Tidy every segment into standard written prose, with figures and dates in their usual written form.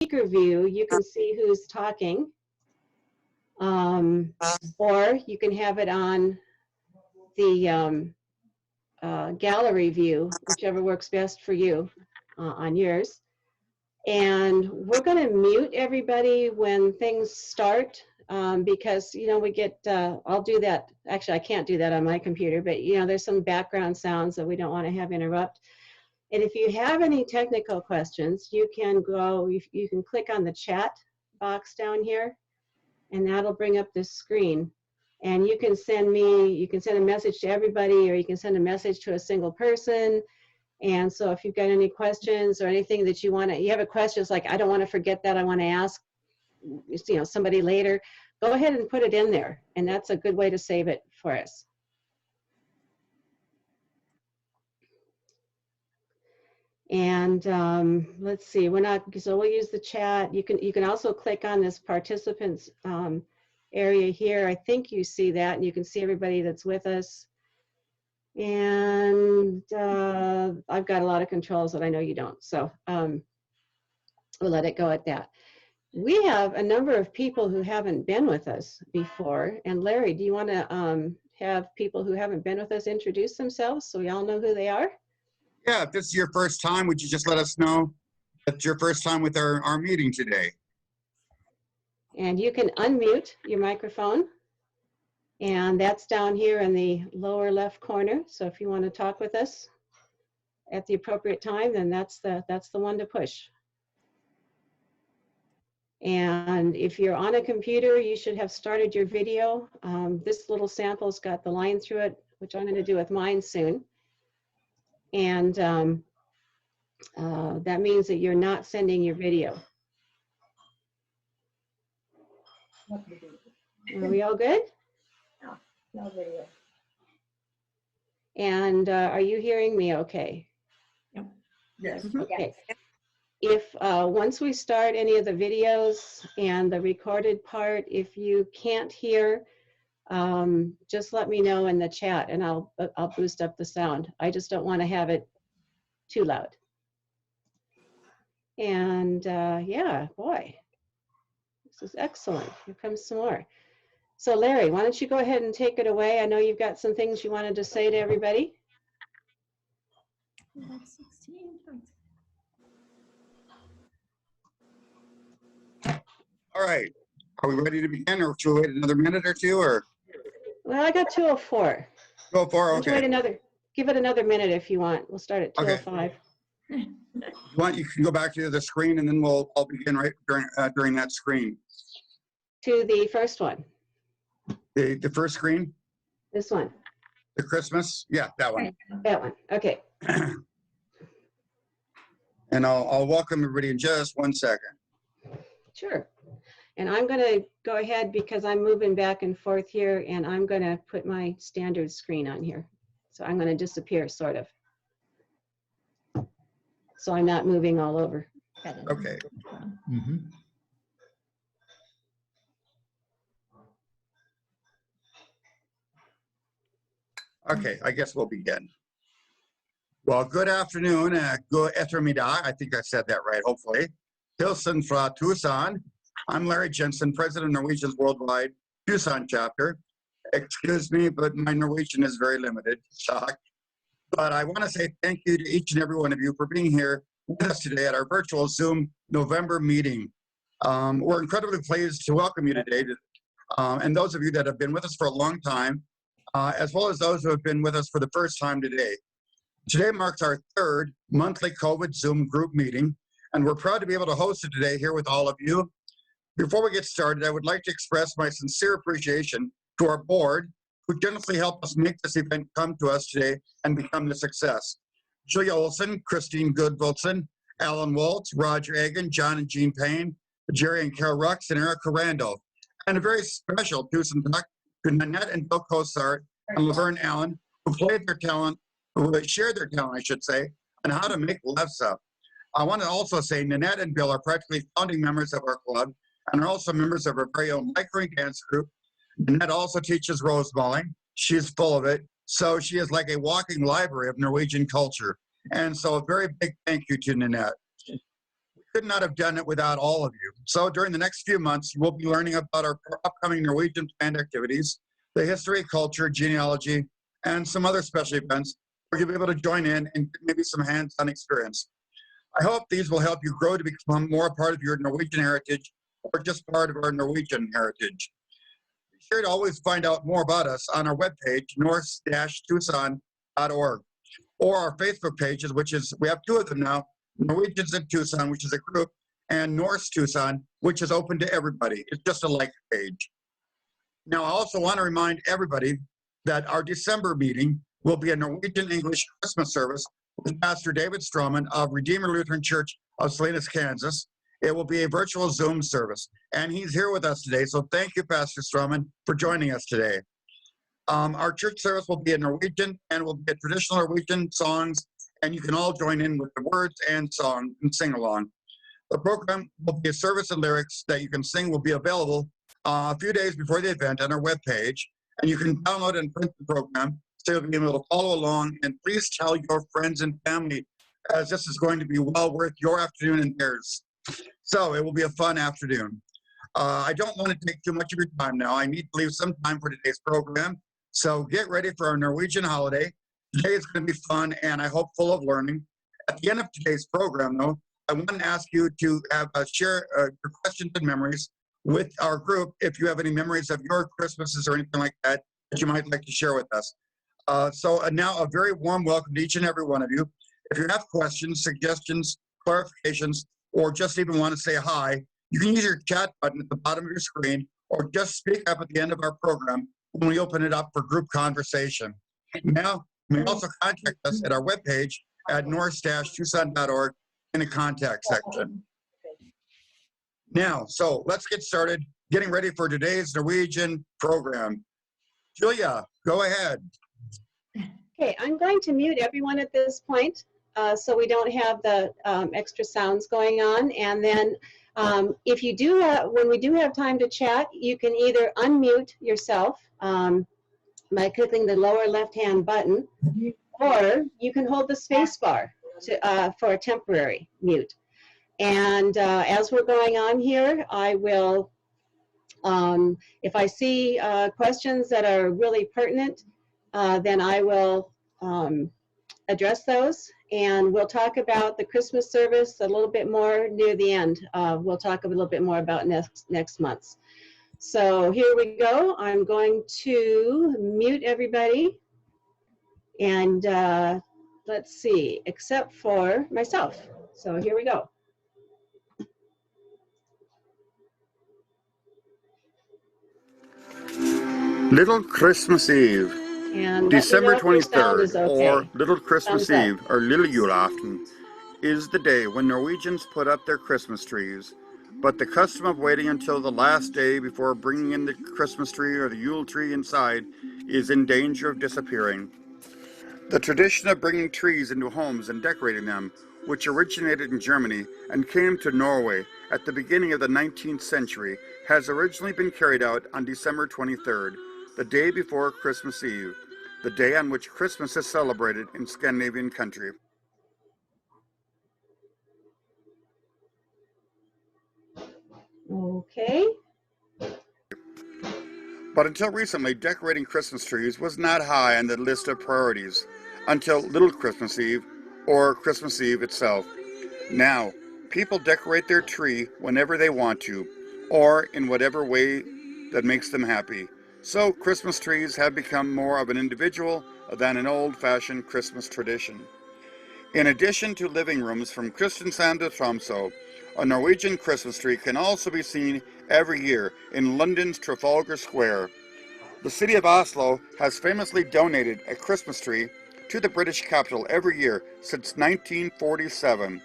speaker view, you can see who's talking. Or you can have it on the gallery view, whichever works best for you on yours. And we're going to mute everybody when things start because, you know, we get, I'll do that. Actually, I can't do that on my computer, but, you know, there's some background sounds that we don't want to have interrupt. And if you have any technical questions, you can go, you can click on the chat box down here, and that'll bring up this screen. And you can send a message to everybody, or you can send a message to a single person. And so if you've got any questions or anything that you have a question, it's like, I don't want to forget that, I want to ask, you know, somebody later, go ahead and put it in there. And that's a good way to save it for us. And let's see, so we'll use the chat. You can also click on this participants area here. I think you see that, and you can see everybody that's with us. And I've got a lot of controls that I know you don't, so we'll let it go at that. We have a number of people who haven't been with us before. And Larry, do you want to have people who haven't been with us introduce themselves so we all know who they are? Yeah, if this is your first time, would you just let us know that it's your first time with our meeting today? And you can unmute your microphone. And that's down here in the lower left corner. So if you want to talk with us at the appropriate time, then that's the one to push. And if you're on a computer, you should have started your video. This little sample's got the line through it, which I'm going to do with mine soon. And that means that you're not sending your video. Are we all good? No video. And are you hearing me okay? Yep. Yes. Okay. If once we start any of the videos and the recorded part, if you can't hear, just let me know in the chat and I'll boost up the sound. I just don't want to have it too loud. And yeah, boy, this is excellent. Here comes some more. So Larry, why don't you go ahead and take it away? I know you've got some things you wanted to say to everybody. All right, are we ready to begin, or should we wait another minute or two, or? Well, I got 2:04. 2:04, okay. Give it another minute if you want. We'll start at 2:05. Okay. You can go back to the screen, and then I'll begin right during that screen. To the first one. The first screen? This one. The Christmas? Yeah, that one. That one. Okay. And I'll welcome everybody in just 1 second. Sure. And I'm going to go ahead because I'm moving back and forth here, and I'm going to put my standard screen on here. So I'm going to disappear, sort of. So I'm not moving all over. Okay. Mm-hmm. Okay, I guess we'll begin. Well, good afternoon. Good ettermiddag. I think I said that right, hopefully. Hilsen fra Tucson. I'm Larry Jensen, President of Norwegians Worldwide, Tucson chapter. Excuse me, but my Norwegian is very limited. Shock. But I want to say thank you to each and every one of you for being here with us today at our virtual Zoom November meeting. We're incredibly pleased to welcome you today, and those of you that have been with us for a long time, as well as those who have been with us for the first time today. Today marks our third monthly COVID Zoom group meeting, and we're proud to be able to host it today here with all of you. Before we get started, I would like to express my sincere appreciation to our board, who generously helped us make this event come to us today and become a success. Julia Olson, Christine Goodwilson, Alan Waltz, Roger Egan, John and Jean Payne, Jerry and Carol Rux, and Erica Randall. And a very special Tucson talk to Nanette and Bill Cosart and Laverne Allen, who shared their talent, I should say, on how to make LEFSE. I want to also say Nanette and Bill are practically founding members of our club and are also members of our very own micro dance group. Nanette also teaches rose bowling. She's full of it. So she is like a walking library of Norwegian culture. And so a very big thank you to Nanette. We could not have done it without all of you. So during the next few months, you will be learning about our upcoming Norwegian planned activities, the history, culture, genealogy, and some other special events where you'll be able to join in and maybe some hands-on experience. I hope these will help you grow to become more a part of your Norwegian heritage or just part of our Norwegian heritage. Be sure to always find out more about us on our webpage, norse-tucson.org, or our Facebook pages, which is, we have two of them now, Norwegians in Tucson, which is a group, and Norse Tucson, which is open to everybody. It's just a like page. Now, I also want to remind everybody that our December meeting will be a Norwegian English Christmas service with Pastor David Stroman of Redeemer Lutheran Church of Salinas, Kansas. It will be a virtual Zoom service, and he's here with us today. So thank you, Pastor Stroman, for joining us today. Our church service will be in Norwegian and will be traditional Norwegian songs, and you can all join in with the words and song and sing along. The program will be a service and lyrics that you can sing will be available a few days before the event on our webpage, and you can download and print the program so you'll be able to follow along. And please tell your friends and family, as this is going to be well worth your afternoon and theirs. So it will be a fun afternoon. I don't want to take too much of your time now. I need to leave some time for today's program. So get ready for our Norwegian holiday. Today is going to be fun and I hope full of learning. At the end of today's program, though, I want to ask you to share your questions and memories with our group if you have any memories of your Christmases or anything like that that you might like to share with us. So now a very warm welcome to each and every one of you. If you have questions, suggestions, clarifications, or just even want to say hi, you can use your chat button at the bottom of your screen or just speak up at the end of our program when we open it up for group conversation. Now, you may also contact us at our webpage at norse-tucson.org in the contact section. Now, so let's get started getting ready for today's Norwegian program. Julia, go ahead. Okay, I'm going to mute everyone at this point so we don't have the extra sounds going on. And then if you do, when we do have time to chat, you can either unmute yourself by clicking the lower left-hand button, or you can hold the space bar for a temporary mute. And as we're going on here, I will, if I see questions that are really pertinent, then I will address those, and we'll talk about the Christmas service a little bit more near the end. We'll talk a little bit more about next month's. So here we go. I'm going to mute everybody, and let's see, except for myself. So here we go. Little Christmas Eve. And December let me know if your sound is 23rd, okay. or Little Christmas Thumbs up. Eve, or Lille Julaften, is the day when Norwegians put up their Christmas trees. But the custom of waiting until the last day before bringing in the Christmas tree or the Yule tree inside is in danger of disappearing. The tradition of bringing trees into homes and decorating them, which originated in Germany and came to Norway at the beginning of the 19th century, has originally been carried out on December 23rd, the day before Christmas Eve, the day on which Christmas is celebrated in Scandinavian country. Okay. But until recently, decorating Christmas trees was not high on the list of priorities until Little Christmas Eve, or Christmas Eve itself. Now, people decorate their tree whenever they want to, or in whatever way that makes them happy. So Christmas trees have become more of an individual than an old-fashioned Christmas tradition. In addition to living rooms from Kristiansand to Tromsø, a Norwegian Christmas tree can also be seen every year in London's Trafalgar Square. The city of Oslo has famously donated a Christmas tree to the British capital every year since 1947,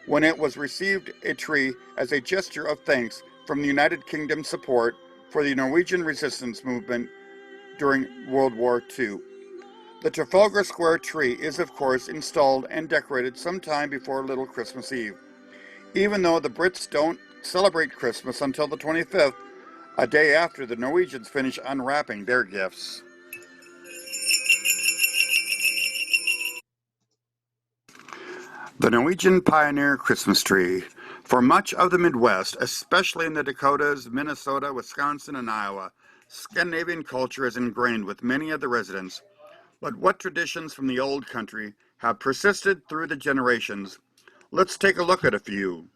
when it was received a tree as a gesture of thanks from the United Kingdom's support for the Norwegian resistance movement during World War II. The Trafalgar Square tree is, of course, installed and decorated sometime before Little Christmas Eve. Even though the Brits don't celebrate Christmas until the 25th, a day after the Norwegians finish unwrapping their gifts. The Norwegian Pioneer Christmas Tree. For much of the Midwest, especially in the Dakotas, Minnesota, Wisconsin, and Iowa, Scandinavian culture is ingrained with many of the residents. But what traditions from the old country have persisted through the generations? Let's take a look at a few.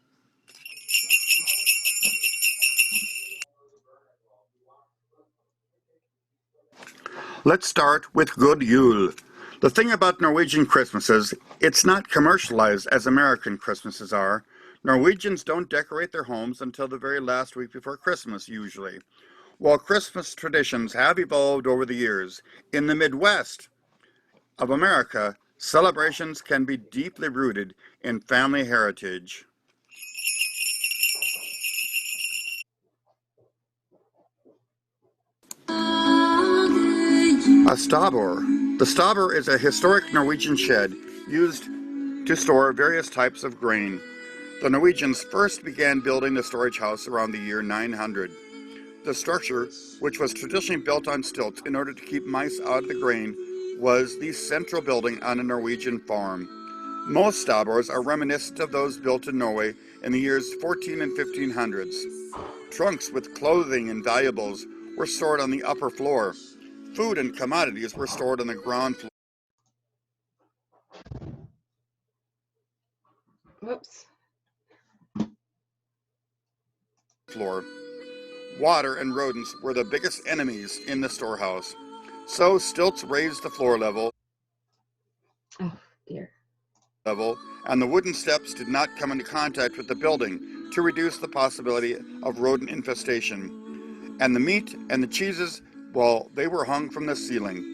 Let's start with Good Jul. The thing about Norwegian Christmases, it's not commercialized as American Christmases are. Norwegians don't decorate their homes until the very last week before Christmas, usually. While Christmas traditions have evolved over the years, in the Midwest of America, celebrations can be deeply rooted in family heritage. A stabur. The stabur is a historic Norwegian shed used to store various types of grain. The Norwegians first began building the storage house around the year 900. The structure, which was traditionally built on stilts in order to keep mice out of the grain, was the central building on a Norwegian farm. Most staburs are reminiscent of those built in Norway in the years 14 and 1500s. Trunks with clothing and valuables were stored on the upper floor. Food and commodities were stored on the ground floor. Water and rodents were the biggest enemies in the storehouse. So stilts raised the floor level, Oh, dear. and the wooden steps did not come into contact with the building to reduce the possibility of rodent infestation. And the meat and the cheeses, well, they were hung from the ceiling.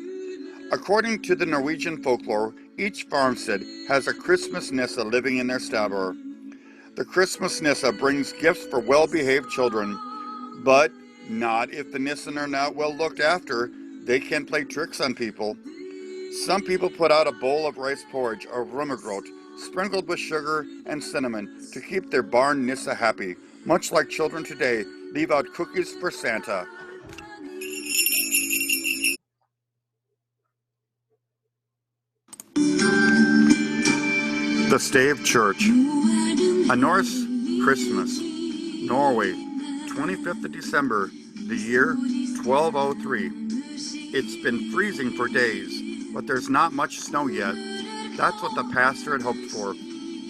According to the Norwegian folklore, each farmstead has a Christmas nisse living in their stabur. The Christmas nisse brings gifts for well-behaved children, but not if the nissen are not well looked after. They can play tricks on people. Some people put out a bowl of rice porridge or rummegrot, sprinkled with sugar and cinnamon to keep their barn nisse happy, much like children today leave out cookies for Santa. The Stave Church. A Norse Christmas. Norway, 25th of December, the year 1203. It's been freezing for days, but there's not much snow yet. That's what the pastor had hoped for.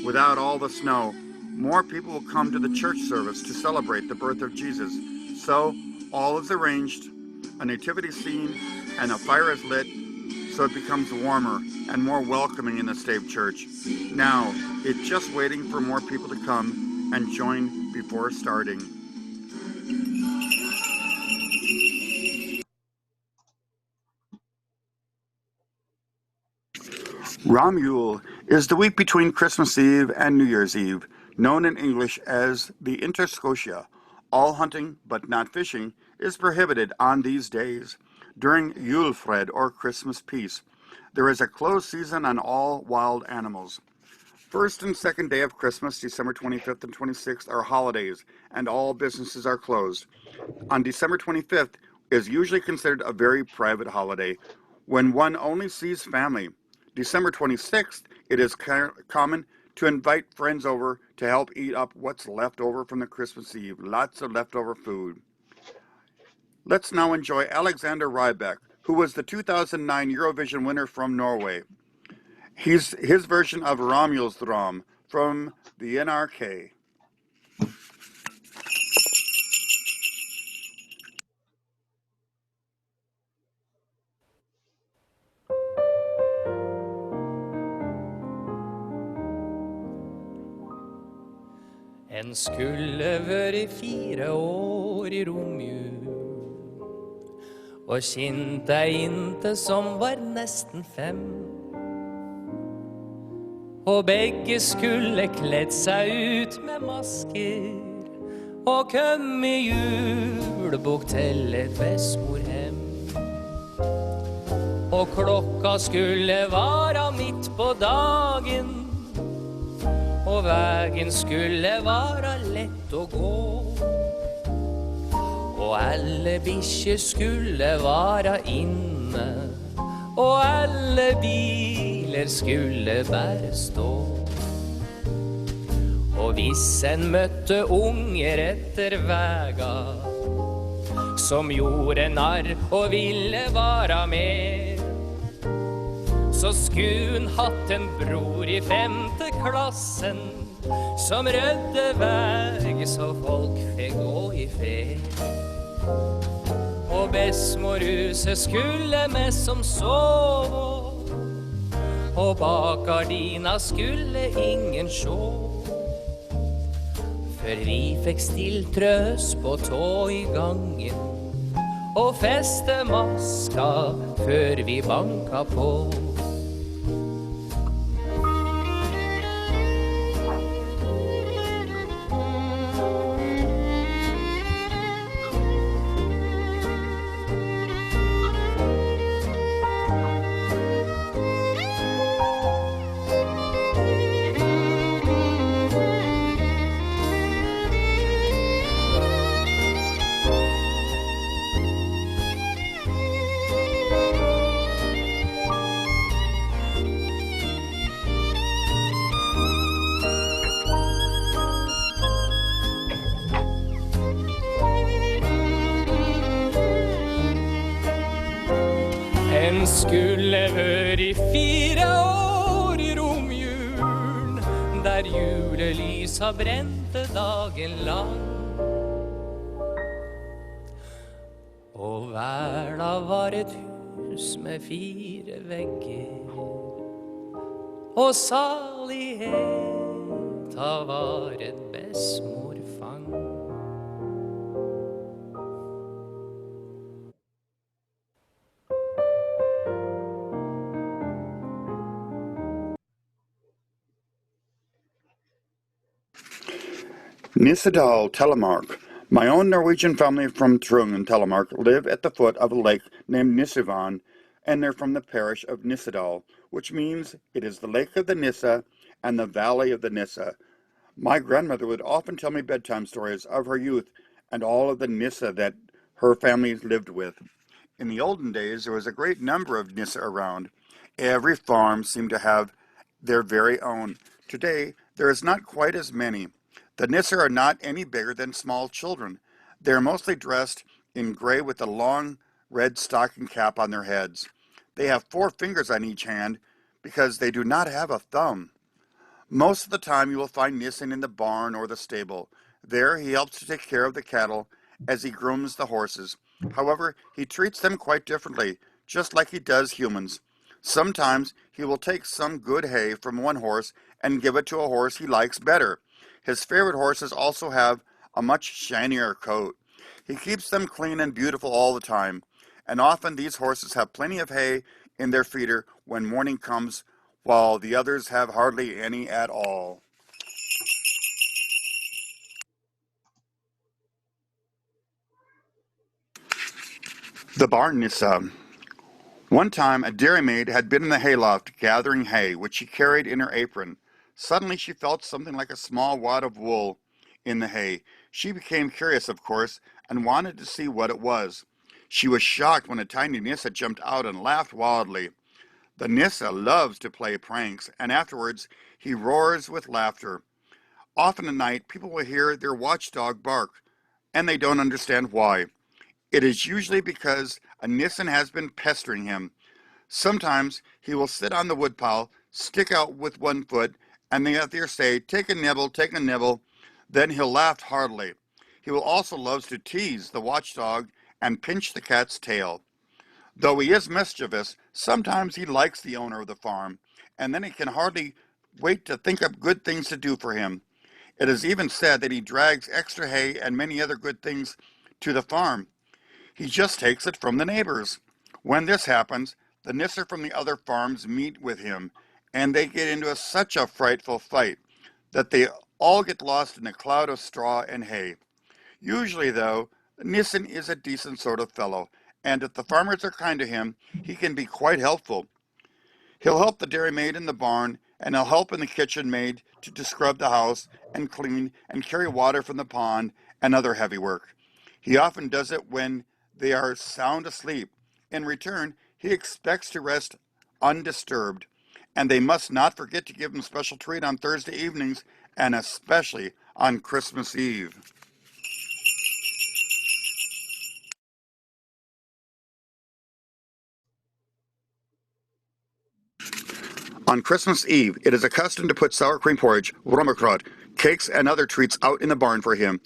Without all the snow, more people will come to the church service to celebrate the birth of Jesus. So, all is arranged, a nativity scene, and a fire is lit, so it becomes warmer and more welcoming in the Stave Church. Now, it's just waiting for more people to come and join before starting. Jul is the week between Christmas Eve and New Year's Eve, known in English as the Interscotia. All hunting, but not fishing, is prohibited on these days. During Julefred, or Christmas Peace, there is a closed season on all wild animals. First and second day of Christmas, December 25th and 26th, are holidays, and all businesses are closed. On December 25th is usually considered a very private holiday, when one only sees family. December 26th, it is common to invite friends over to help eat up what's left over from the Christmas Eve. Lots of leftover food. Let's now enjoy Alexander Rybak, who was the 2009 Eurovision winner from Norway. His version of Romulsdram from the NRK. En skulle vært 4 år i romjul, og kjent ei jente som var nesten 5. Og begge skulle kledd seg ut med masker, og kom i julebukk til et vesmorhem. Og klokka skulle vara midt på dagen, og vägen skulle vara lätt att gå. Och alla bikkjer skulle vara inne, och alla bilar skulle bara stå. Och vissen mötte unger efter vägar som gjorde narr och ville vara med. Så skun hatt en bror i 5:e klassen som rödde väg så folk fick gå i fred. Och bästmorhuset skulle med som sov och bak gardina skulle ingen sjå. För vi fick still tröst på tå i gången och fäste maska för vi banka på. En skulle vara i 4 år i romjul där julelysa bränte dagen lang. Och värla var ett hus med 4 väggar och salighet var ett bästmorfang. Nissedal, Telemark. My own Norwegian family from Trung in Telemark live at the foot of a lake named Nissevan, and they're from the parish of Nissedal, which means it is the lake of the Nissa and the valley of the Nissa. My grandmother would often tell me bedtime stories of her youth and all of the Nissa that her family lived with. In the olden days, there was a great number of Nissa around. Every farm seemed to have their very own. Today, there is not quite as many. The Nissa are not any bigger than small children. They are mostly dressed in gray with a long red stocking cap on their heads. They have 4 fingers on each hand because they do not have a thumb. Most of the time you will find Nissen in the barn or the stable. There he helps to take care of the cattle as he grooms the horses. However, he treats them quite differently, just like he does humans. Sometimes he will take some good hay from one horse and give it to a horse he likes better. His favorite horses also have a much shinier coat. He keeps them clean and beautiful all the time, and often these horses have plenty of hay in their feeder when morning comes, while the others have hardly any at all. The barn Nissa. One time a dairymaid had been in the hayloft gathering hay, which she carried in her apron. Suddenly she felt something like a small wad of wool in the hay. She became curious, of course, and wanted to see what it was. She was shocked when a tiny Nissa jumped out and laughed wildly. The Nissa loves to play pranks, and afterwards he roars with laughter. Often at night people will hear their watchdog bark, and they don't understand why. It is usually because a Nissen has been pestering him. Sometimes he will sit on the woodpile, stick out with one foot, and the other say, take a nibble, take a nibble. Then he'll laugh heartily. He will also love to tease the watchdog and pinch the cat's tail. Though he is mischievous, sometimes he likes the owner of the farm, and then he can hardly wait to think up good things to do for him. It is even said that he drags extra hay and many other good things to the farm. He just takes it from the neighbors. When this happens, the Nisser from the other farms meet with him, and they get into such a frightful fight that they all get lost in a cloud of straw and hay. Usually, though, Nissen is a decent sort of fellow, and if the farmers are kind to him, he can be quite helpful. He'll help the dairymaid in the barn, and he'll help in the kitchen maid to scrub the house and clean and carry water from the pond and other heavy work. He often does it when they are sound asleep. In return, he expects to rest undisturbed, and they must not forget to give him special treat on Thursday evenings and especially on Christmas Eve. On Christmas Eve, it is a custom to put sour cream porridge, rommerkraut, cakes, and other treats out in the barn for him.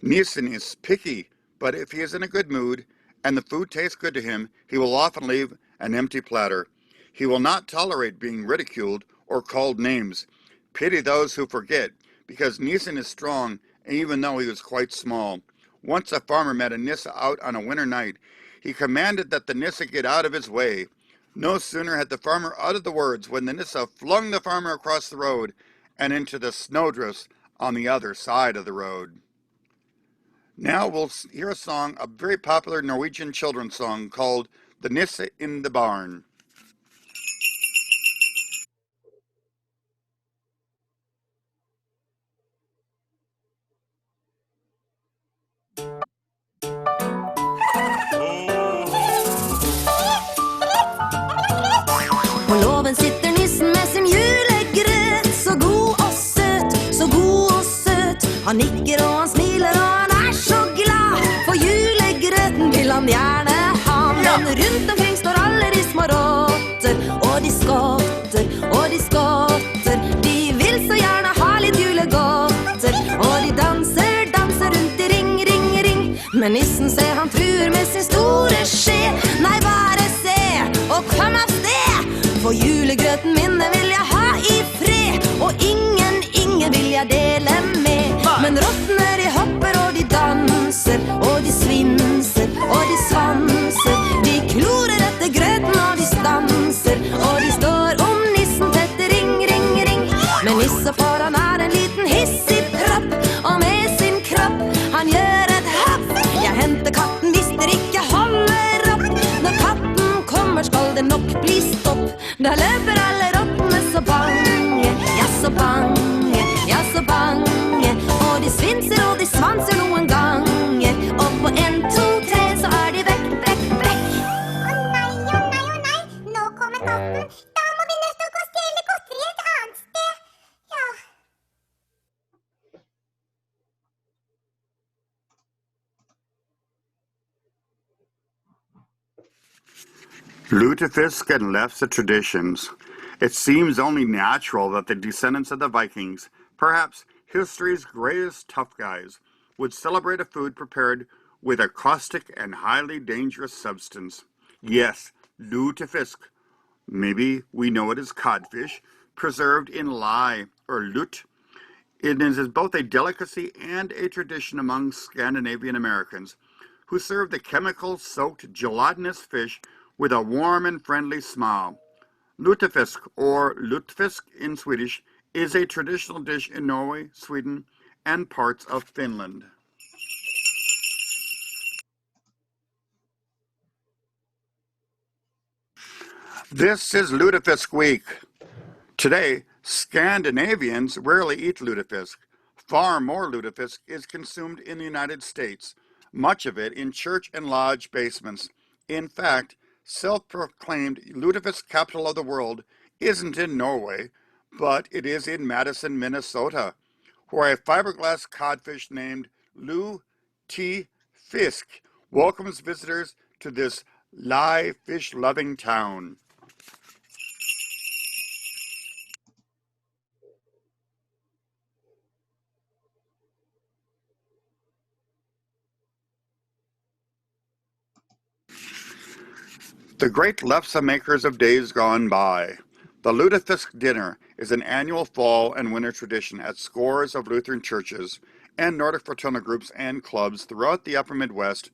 Nielsen is picky, but if he is in a good mood and the food tastes good to him, he will often leave an empty platter. He will not tolerate being ridiculed or called names. Pity those who forget, because Nielsen is strong, even though he was quite small. Once a farmer met a Nisse out on a winter night. He commanded that the Nisse get out of his way. No sooner had the farmer uttered the words when the Nisse flung the farmer across the road and into the snowdrifts on the other side of the road. Now we'll hear a song, a very popular Norwegian children's song called The Nisse in the Barn. På låven sitter nissen med sin julegrøt. Så god og søt, så god og søt. Han nikker og han smiler og han er så glad. For julegrøten vil han gjerne ha. Men rundt omkring står alle de små rotter. Og de skotter, og de skotter. De vil så gjerne ha litt julegodter. Og de danser, danser rundt i ring, ring, ring. Men nissen ser han truer med sin store skje. Nei, bare se og kom av sted. For julegrøten min vil jeg ha i fred. Og ingen vil jeg dele med. Men rottene de hopper og de danser. Og de svinser og de svanser. De klorer etter grøten og de stanser. Og de står om nissen tett ring, ring, ring. Men nissefar han er en liten hissig propp. Og med sin kropp han gjør et hopp. Jeg henter katten hvis dere ikke holder opp. Når katten kommer skal det nok bli stopp. Da løper alle rottene så bange. Ja, så bange, ja, så bange. Og de svinser og de svanser noen ganger. Og på 1, 2, 3 så er de vekk, vekk, vekk. Å nei, å nei, å nei. Nå kommer natten. Da må vi nødt til å gå og stjele godteri et annet sted. Ja. Lutefisk and LEFSE traditions. It seems only natural that the descendants of the Vikings, perhaps history's greatest tough guys, would celebrate a food prepared with a caustic and highly dangerous substance. Yes, lutefisk. Maybe we know it as codfish, preserved in lye or lut. It is both a delicacy and a tradition among Scandinavian Americans, who serve the chemical-soaked gelatinous fish with a warm and friendly smile. Lutefisk, or lutfisk in Swedish, is a traditional dish in Norway, Sweden, and parts of Finland. This is Lutefisk Week. Today, Scandinavians rarely eat lutefisk. Far more lutefisk is consumed in the United States, much of it in church and lodge basements. In fact, self-proclaimed lutefisk capital of the world isn't in Norway, but it is in Madison, Minnesota, where a fiberglass codfish named Lu T. Fisk welcomes visitors to this live fish-loving town. The great LEFSE makers of days gone by. The lutefisk dinner is an annual fall and winter tradition at scores of Lutheran churches and Nordic fraternal groups and clubs throughout the upper Midwest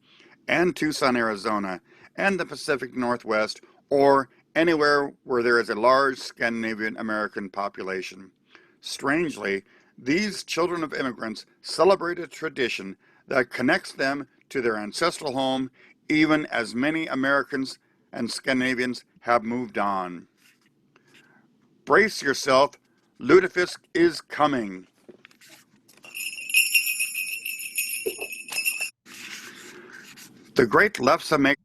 and Tucson, Arizona, and the Pacific Northwest, or anywhere where there is a large Scandinavian American population. Strangely, these children of immigrants celebrate a tradition that connects them to their ancestral home, even as many Americans and Scandinavians have moved on. Brace yourself, lutefisk is coming. The great LEFSE makers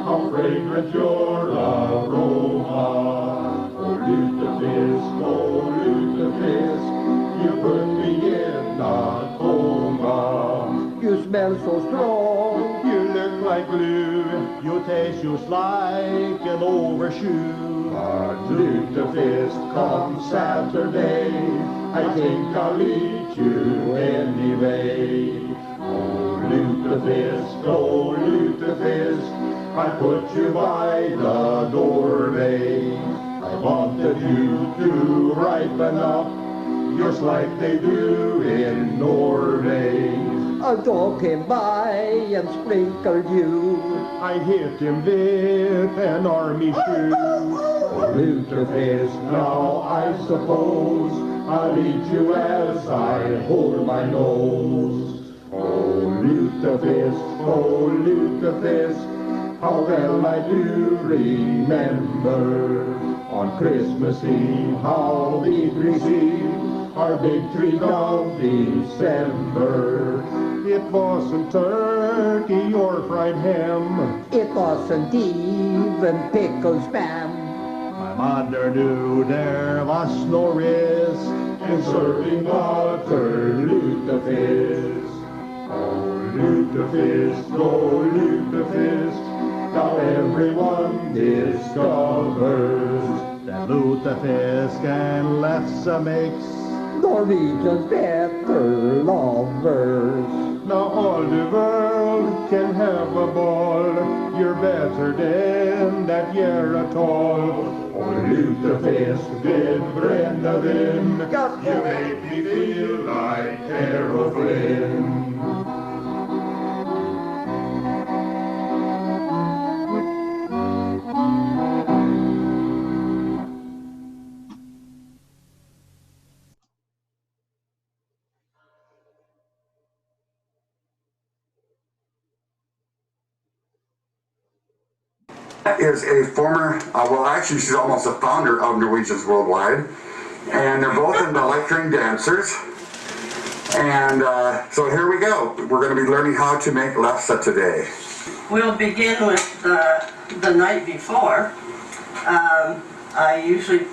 how fragrant your aroma. Oh, lutefisk, oh, lutefisk, you put me in a coma. You smell so strong, you look like glue, you taste just like an overshoe. Lutefisk, come Saturday, I think I'll eat you anyway. Oh, lutefisk, I put you by the doorway. I wanted you to ripen up just like they do in Norway. A dog came by and sprinkled you. I hit him with an army shoe. Oh, lutefisk, now I suppose I'll eat you as I hold my nose. Oh, lutefisk, how well I do remember. On Christmas Eve, how we'd receive our big treat of December. It wasn't turkey or fried ham. It wasn't even pickled spam. My mother knew there was no risk in serving butter lutefisk. Oh, lutefisk, now everyone discovers that lutefisk and LEFSE makes Norwegians better lovers. Now all the world can have a ball, you're better than that year at all. Oh, lutefisk with Brennan, you make me feel like Carol Flynn. Is a former, well actually she's almost a founder of Norwegians Worldwide, and they're both into lecturing dancers. And so here we go. We're going to be learning how to make LEFSE today. We'll begin with the night before. I usually,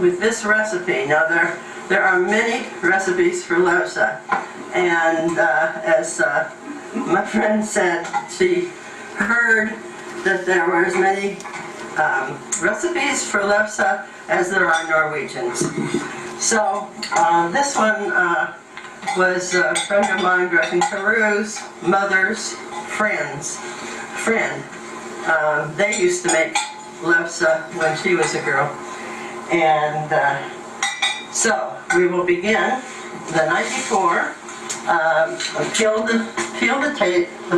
with this recipe, now there are many recipes for LEFSE, and as my friend said, she heard that there were as many recipes for LEFSE as there are Norwegians. So this one was a friend of mine, Gretchen Carew's mother's friend. They used to make LEFSE when she was a girl. And so we will begin the night before. Peel the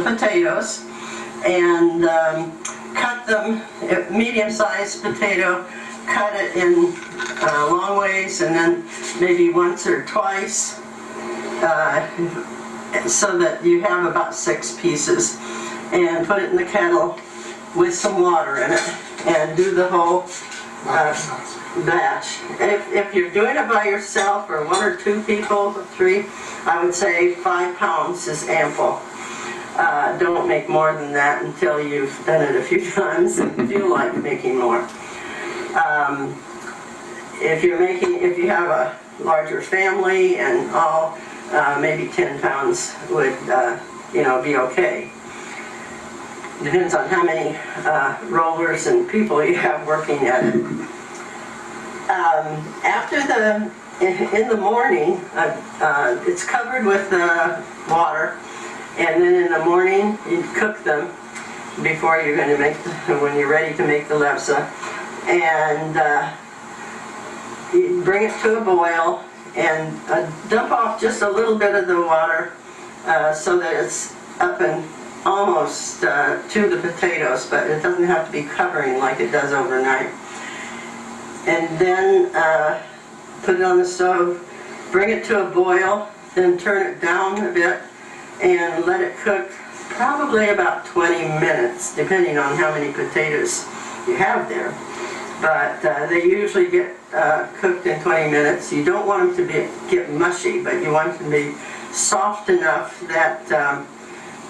potatoes and cut them, medium-sized potato, cut it in long ways and then maybe once or twice so that you have about 6 pieces, and put it in the kettle with some water in it and do the whole batch. If you're doing it by yourself or 1 or 2 people, 3, I would say 5 pounds is ample. Don't make more than that until you've done it a few times and feel like making more. If you have a larger family and all, maybe 10 pounds would, be okay. Depends on how many rollers and people you have working at it. In the morning, it's covered with water. And then in the morning, you cook them before you're going to when you're ready to make the LEFSE. And you bring it to a boil and dump off just a little bit of the water so that it's up and almost to the potatoes, but it doesn't have to be covering like it does overnight. And then put it on the stove, bring it to a boil, then turn it down a bit, and let it cook probably about 20 minutes, depending on how many potatoes you have there. But they usually get cooked in 20 minutes. You don't want them to get mushy, but you want them to be soft enough that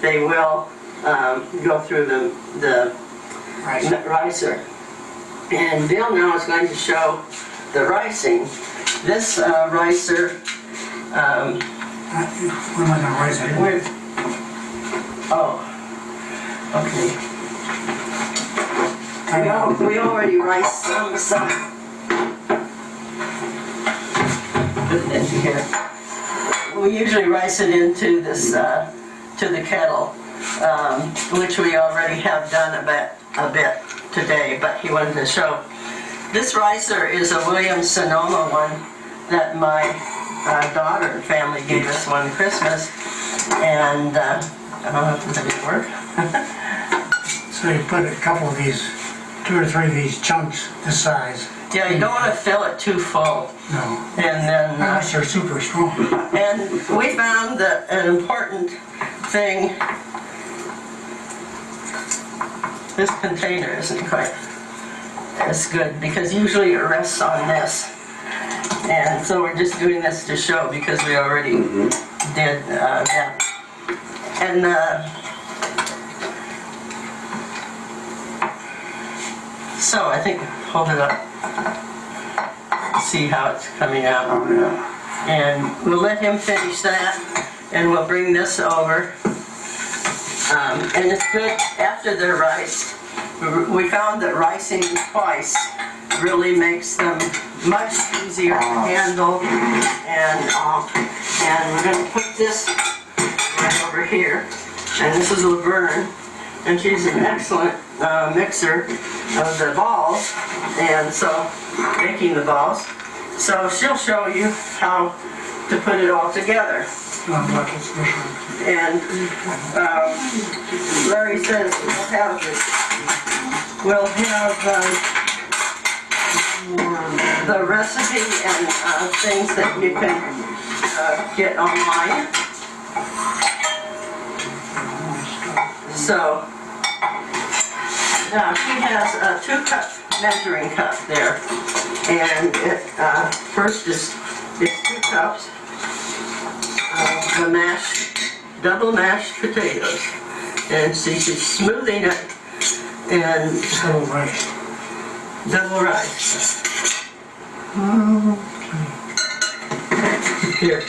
they will go through the ricer. And Bill now is going to show the ricing. This ricer, What am I gonna rice it? oh, okay. We already riced some here. We usually rice it into this, to the kettle, which we already have done a bit today, but he wanted to show. This ricer is a Williams Sonoma one that my daughter and family gave us one Christmas, and I don't know if it didn't work. So you put a couple of these, 2 or 3 of these chunks this size. Yeah, you don't want to fill it too full. No. And then, Unless they're super strong. and we found that an important thing, this container isn't quite as good because usually it rests on this. And so we're just doing this to show because we already did that. And so I think, hold it up, see how it's coming out. Oh, yeah. And we'll let him finish that, and we'll bring this over. And it's good after they're riced. We found that ricing twice really makes them much easier to handle. And we're going to put this right over here. And this is Laverne, and she's an excellent mixer of the balls, and so making the balls. So she'll show you how to put it all together. And Larry says we'll have the recipe and things that you can get online. So now she has a 2-cup measuring cup there, and it first is 2 cups of the double mashed potatoes, and see she's smoothing it, and double rice. Here.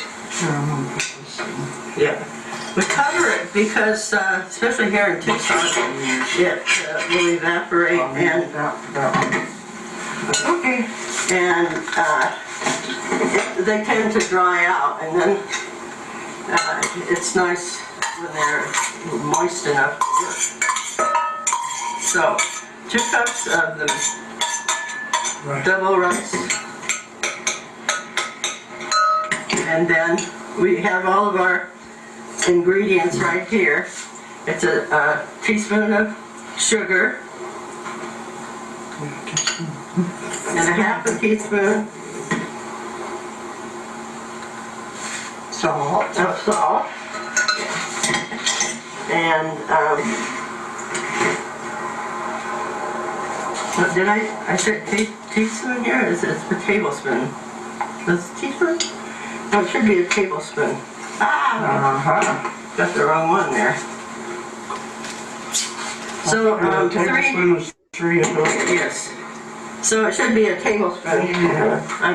Yeah. We cover it because, especially here in Tucson, it will evaporate and okay. And they tend to dry out, and then it's nice when they're moist enough to work. So, 2 cups of the double rice, and then we have all of our ingredients right here. It's a teaspoon of sugar and a half a teaspoon of salt, and did I said teaspoon here? It's a tablespoon. Is it a teaspoon? No, it should be a tablespoon. Got the wrong one there. So, tablespoon was 3 of those. yes. So it should be a tablespoon. I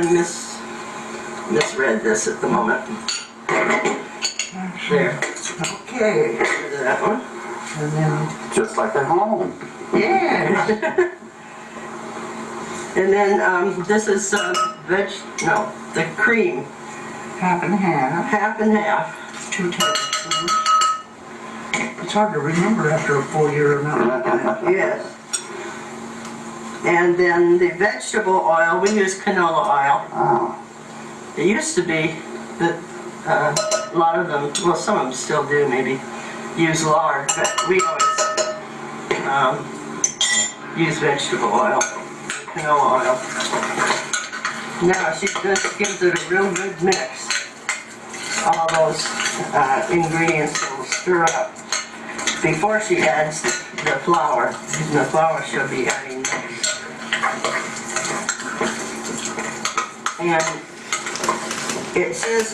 misread this at the moment. There. Okay. That one. And then, Just like at home. Yeah. And then this is the cream. half and half. Half and half. 2 tablespoons. It's hard to remember after a full year of not looking at it. Yes. And then the vegetable oil, we use canola oil. Oh. It used to be that a lot of them, well, some of them still do maybe, use lard, but we always use vegetable oil, canola oil. Now she just gives it a real good mix. All those ingredients will stir up before she adds the flour. And the flour she'll be adding next. And it says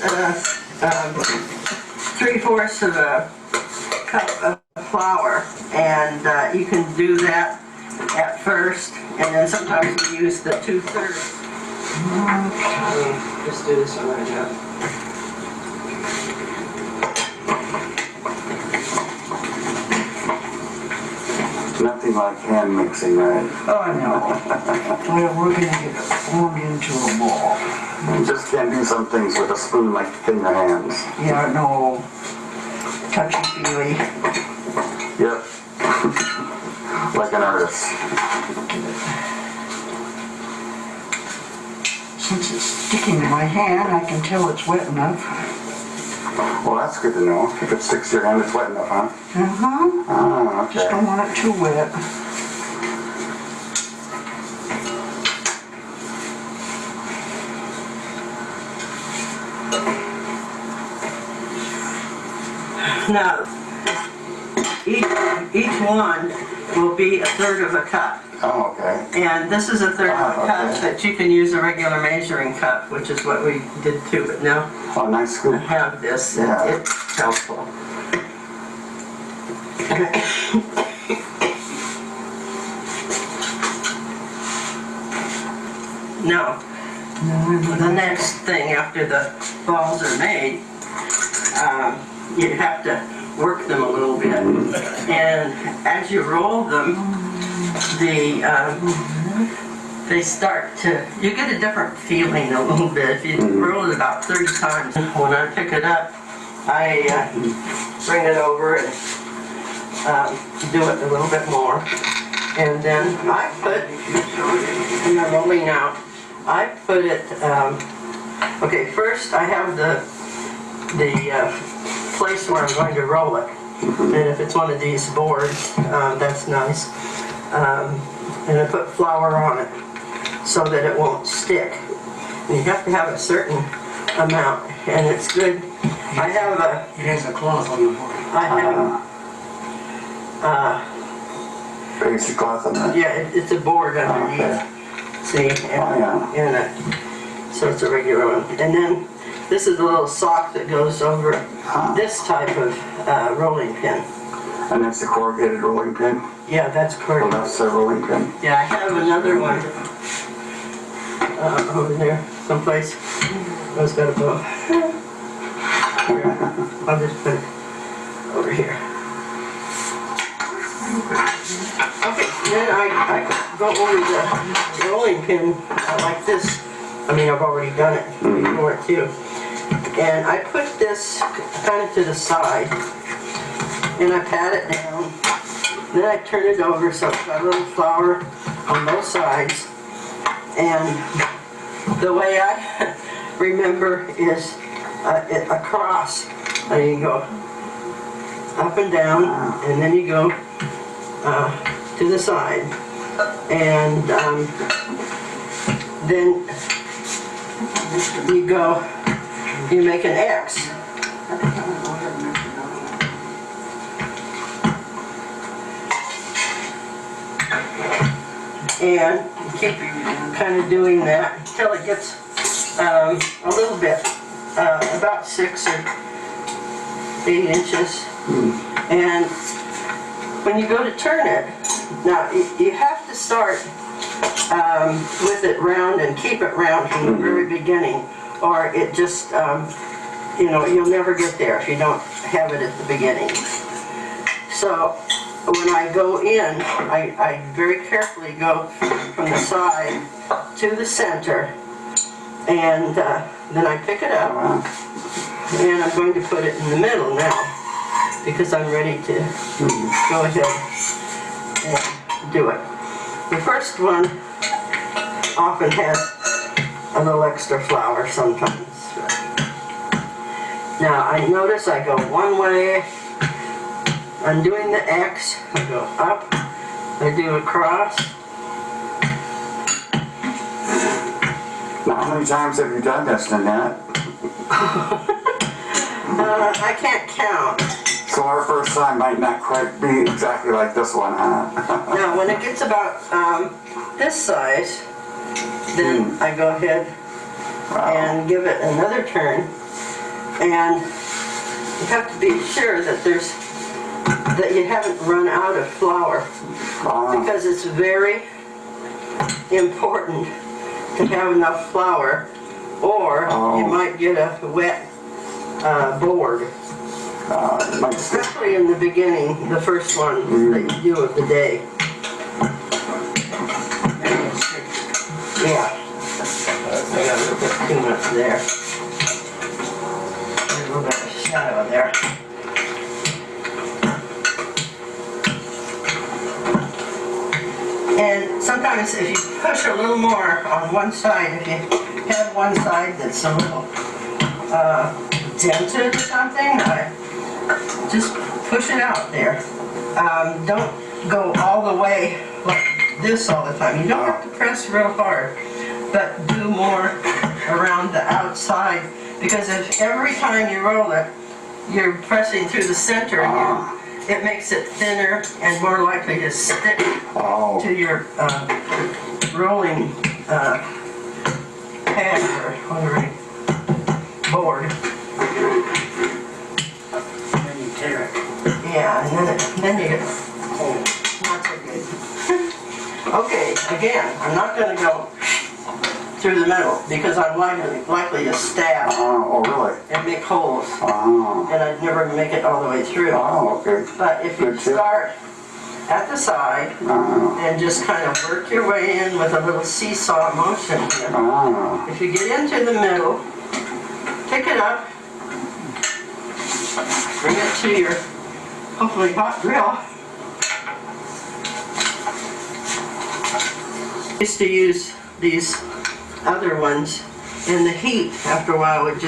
3/4 of a cup of flour, and you can do that at first, and then sometimes we use the 2/3. Just do this one right now. Nothing like hand mixing, right? Oh, I know. Well, we're gonna get it formed into a ball. You just can't do some things with a spoon like in your hands. Yeah, no. Touchy-feely. Yep. Like an artist. Since it's sticking to my hand, I can tell it's wet enough. Well, that's good to know. If it sticks to your hand, it's wet enough, huh? Uh-huh. Oh, Just okay. don't want it too wet. Now, each one will be 1/3 of a cup. Oh, okay. And this is 1/3 of a cup, Okay. but you can use a regular measuring cup, which is what we did too, but now Oh, nice I scoop. have this, Yeah. it's helpful. Now, the next thing after the balls are made, you have to work them a little bit. And as you roll them, they start to, you get a different feeling a little bit. If you roll it about 30 times, when I pick it up, I bring it over and do it a little bit more. And then I put, and I'm rolling out, I put it, okay, first I have the place where I'm going to roll it. And if it's one of these boards, that's nice. And I put flour on it so that it won't stick. And you have to have a certain amount, and it's good. I have a, It has a cloth on the board. I have, Basic cloth on that. yeah, it's a board underneath. Okay. See, so it's a regular one. And then this is a little sock that goes over this type of rolling pin. And that's the corrugated rolling pin? Yeah, that's The correct. LEFSE rolling pin? Yeah, I have another one over there someplace. It's got a bow. Here, I'll just put it over here. Okay, then I go over the rolling pin like this. I mean, I've already done it before too. And I put this kind of to the side, and I pat it down. Then I turn it over so it's got a little flour on both sides. And the way I remember is a cross. And you go up and down, and then you go to the side. And then you make an X. And keep kind of doing that until it gets a little bit, about 6 or 8 inches. And when you go to turn it, now you have to start with it round and keep it round from the very beginning, or it just, you'll never get there if you don't have it at the beginning. So when I go in, I very carefully go from the side to the center, and then I pick it up, and I'm going to put it in the middle now, because I'm ready to go ahead and do it. The first one often has a little extra flour sometimes. Now I notice I go one way, I'm doing the X, I go up, I do a cross. Now, how many times have you done this, Nanette? I can't count. So our first time might not quite be exactly like this one, huh? Now when it gets about this size, then I go ahead and give it another turn. And you have to be sure that there's that you haven't run out of flour, because it's very important to have enough flour, or you might get a wet board. Especially in the beginning, the first one that you do of the day. Yeah. I got a little bit too much there. There's a little bit of shadow there. And sometimes if you push a little more on one side, if you have one side that's a little dented or something, just push it out there. Don't go all the way like this all the time. You don't have to press real hard, but do more around the outside, because if every time you roll it, you're pressing through the center, it makes it thinner and more likely to stick to your rolling pad or whatever, board. Yeah, and then you get, not so good. Okay, again, I'm not going to go through the middle because I'm likely to stab and make holes. And I'd never make it all the way through. But if you start at the side and just kind of work your way in with a little seesaw motion here, if you get into the middle, pick it up, bring it to your hopefully hot grill. I used to use these other ones, and the heat after a while would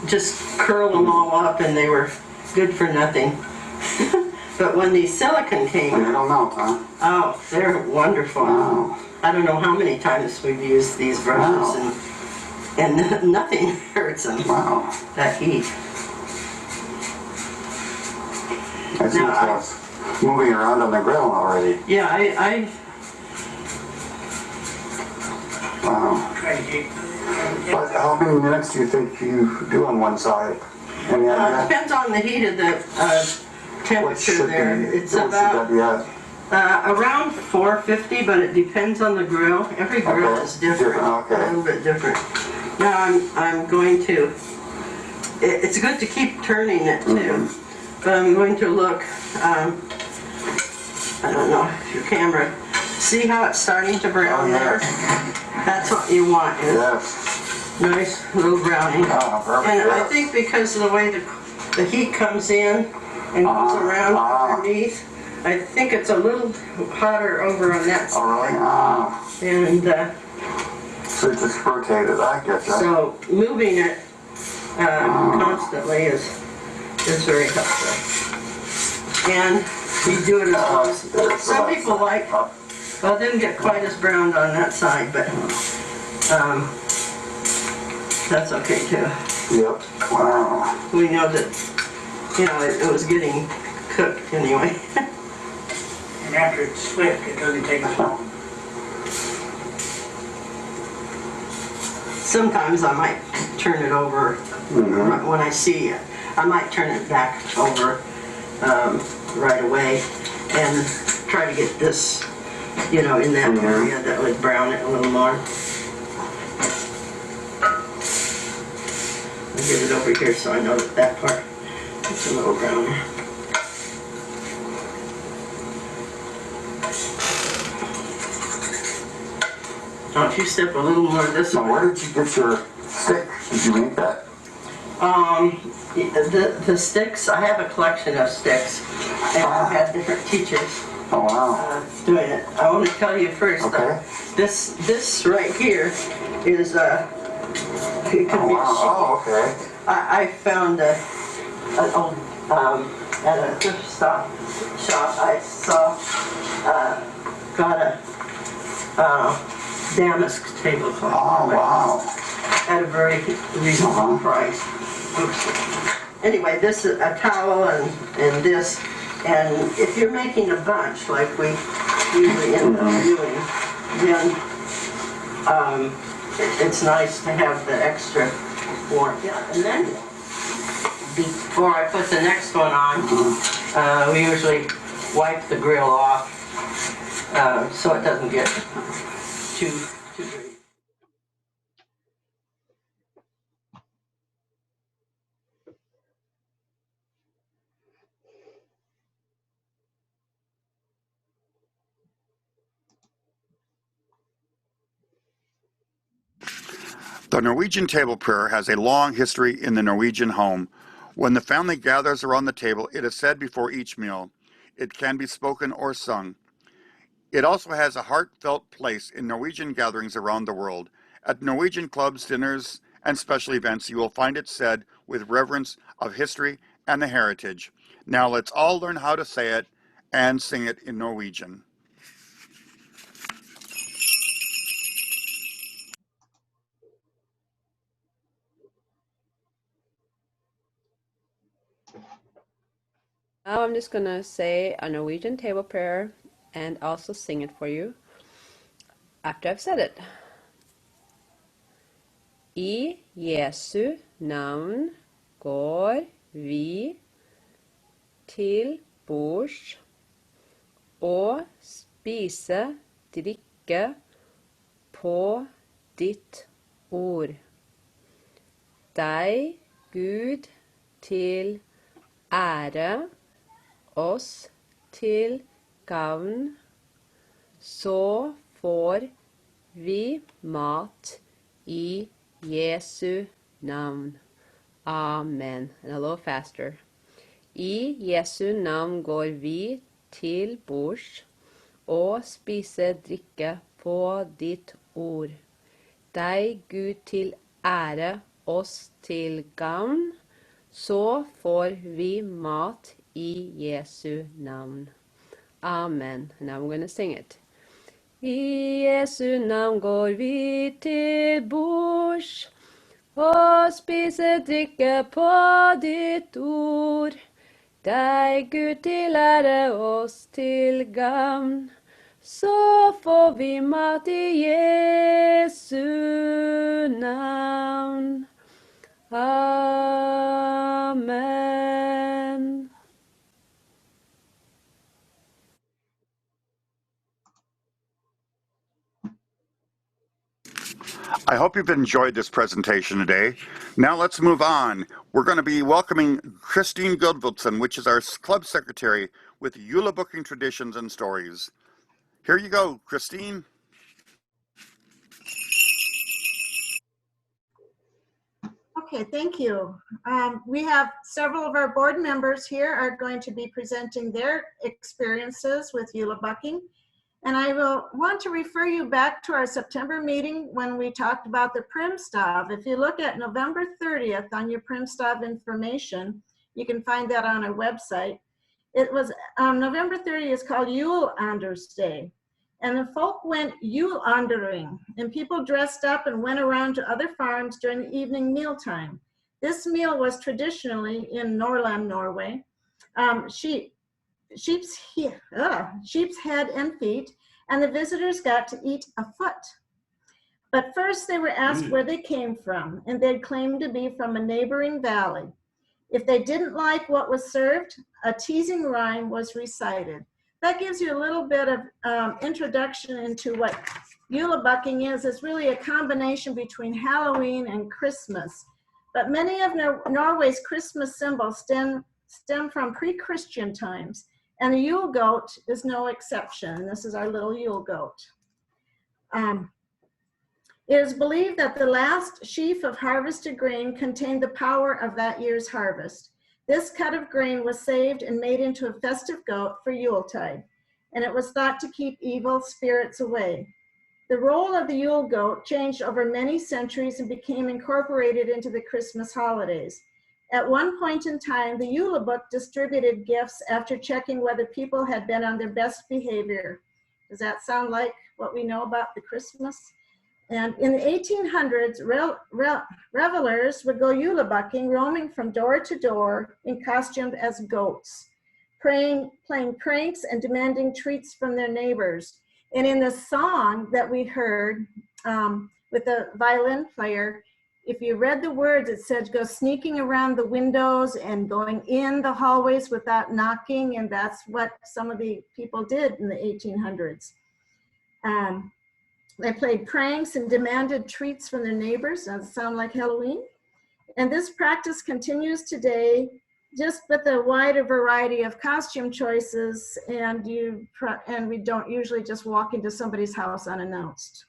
just curl them all up, and they were good for nothing. But when these silicone came, they don't melt, huh? Oh, they're wonderful. Wow. I don't know how many times we've used these brushes, and nothing hurts them. Wow. That heat. I see it's moving around on the grill already. Yeah, Wow. But how many minutes do you think you do on one side? Any idea? Depends on the heat of the temperature there. It's about around 450, but it depends on the grill. Every grill is different, a little bit different. Now I'm going to, it's good to keep turning it too, but I'm going to look, I don't know if your camera, see how it's starting to brown there? That's what you want, is nice little browning. And I think because of the way the heat comes in and goes around underneath, I think it's a little hotter over on that side. And so just rotate it, I get that. so moving it constantly is very helpful. And you do it as some people like, well, it didn't get quite as browned on that side, but that's okay too. Yep. Wow. We know that, you know, it was getting cooked anyway. And after it's slick, it doesn't take as long. Sometimes I might turn it over when I see it. I might turn it back over right away and try to get this, you know, in that area that would brown it a little more. I'll get it over here so I know that part is a little browner. Now if you step a little more this way. Now where did you get your stick? Did you make that? The sticks, I have a collection of sticks, and I've had different teachers doing it. I want to tell you first, this right here is it could be a sheet. I found an old at a thrift shop. I saw got a damask tablecloth. At a very reasonable price. Oops. Anyway, this is a towel and this, and if you're making a bunch like we usually end up doing, then it's nice to have the extra warmth. Yeah, and then before I put the next one on, We usually wipe the grill off so it doesn't get too dirty. The Norwegian table prayer has a long history in the Norwegian home. When the family gathers around the table, it is said before each meal. It can be spoken or sung. It also has a heartfelt place in Norwegian gatherings around the world. At Norwegian clubs, dinners, and special events, you will find it said with reverence of history and the heritage. Now let's all learn how to say it and sing it in Norwegian. Now I'm just gonna say a Norwegian table prayer and also sing it for you after I've said it. I Jesu navn går vi til bords og spise, drikke på ditt ord. Deg, Gud, til ære, oss til gavn, så får vi mat i Jesu navn. Amen. And a little faster. I Jesu navn går vi til bords og spise drikke på ditt ord. Deg, Gud, til ære, oss til gavn, så får vi mat i Jesu navn. Amen. And now I'm going to sing it. I Jesu navn går vi til bords og spiser drikke på ditt ord. Deg, Gud, til ære, oss til gavn, så får vi mat i Jesu navn. Amen. I hope you've enjoyed this presentation today. Now let's move on. We're going to be welcoming Christine Gudvaldsen, which is our club secretary with JUL Booking Traditions and Stories. Here you go, Christine. Okay, thank you. We have several of our board members here are going to be presenting their experiences with JUL Bucking. And I will want to refer you back to our September meeting when we talked about the Primstav. If you look at November 30th on your Primstav information, you can find that on our website. It was November 30th is called Jul Anders Day. And the folk went Jul Andering, and people dressed up and went around to other farms during the evening mealtime. This meal was traditionally in Norland, Norway, sheep's head and feet, and the visitors got to eat a foot. But first they were asked where they came from, and they claimed to be from a neighboring valley. If they didn't like what was served, a teasing rhyme was recited. That gives you a little bit of introduction into what JUL Bucking is. It's really a combination between Halloween and Christmas. But many of Norway's Christmas symbols stem from pre-Christian times. And the Yule goat is no exception. This is our little Yule goat. It is believed that the last sheaf of harvested grain contained the power of that year's harvest. This cut of grain was saved and made into a festive goat for Yuletide, and it was thought to keep evil spirits away. The role of the Yule goat changed over many centuries and became incorporated into the Christmas holidays. At one point in time, the Yule book distributed gifts after checking whether people had been on their best behavior. Does that sound like what we know about the Christmas? And in the 1800s, revelers would go Yule bucking, roaming from door to door and costumed as goats, playing pranks and demanding treats from their neighbors. And in the song that we heard with the violin player, if you read the words, it said go sneaking around the windows and going in the hallways without knocking, and that's what some of the people did in the 1800s. They played pranks and demanded treats from their neighbors. Does that sound like Halloween? And this practice continues today, just with a wider variety of costume choices, and we don't usually just walk into somebody's house unannounced.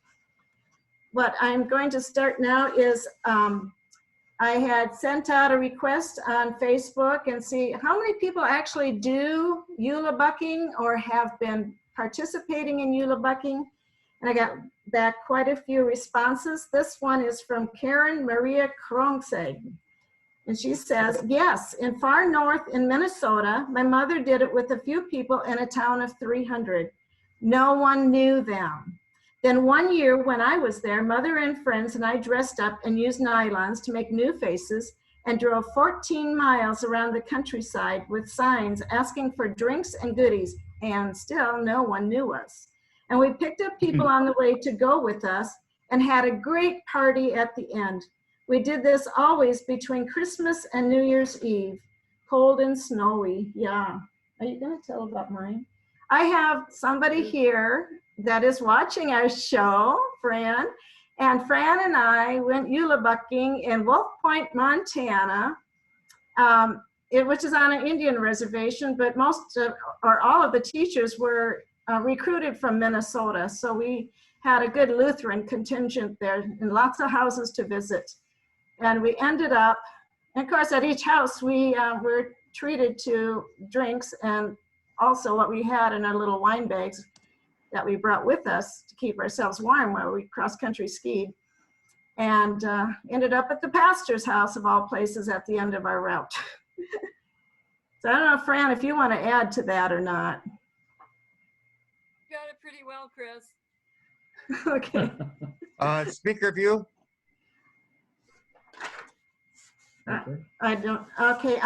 What I'm going to start now is I had sent out a request on Facebook and see how many people actually do Eula bucking or have been participating in Eula bucking. And I got back quite a few responses. This one is from Karen Maria Krongseg. And she says, yes, in far north in Minnesota, my mother did it with a few people in a town of 300. No one knew them. Then one year when I was there, mother and friends and I dressed up and used nylons to make new faces and drove 14 miles around the countryside with signs asking for drinks and goodies, and still no one knew us. And we picked up people on the way to go with us and had a great party at the end. We did this always between Christmas and New Year's Eve, cold and snowy. Yeah. Are you going to tell about mine? I have somebody here that is watching our show, Fran. And Fran and I went Eula bucking in Wolf Point, Montana, which is on an Indian reservation, but most or all of the teachers were recruited from Minnesota. So we had a good Lutheran contingent there and lots of houses to visit. And we ended up, and of course at each house we were treated to drinks and also what we had in our little wine bags that we brought with us to keep ourselves warm while we cross-country skied. And ended up at the pastor's house of all places at the end of our route. So I don't know, Fran, if you want to add to that or not. Got it pretty well, Chris. Okay. Speaker view. I don't, okay.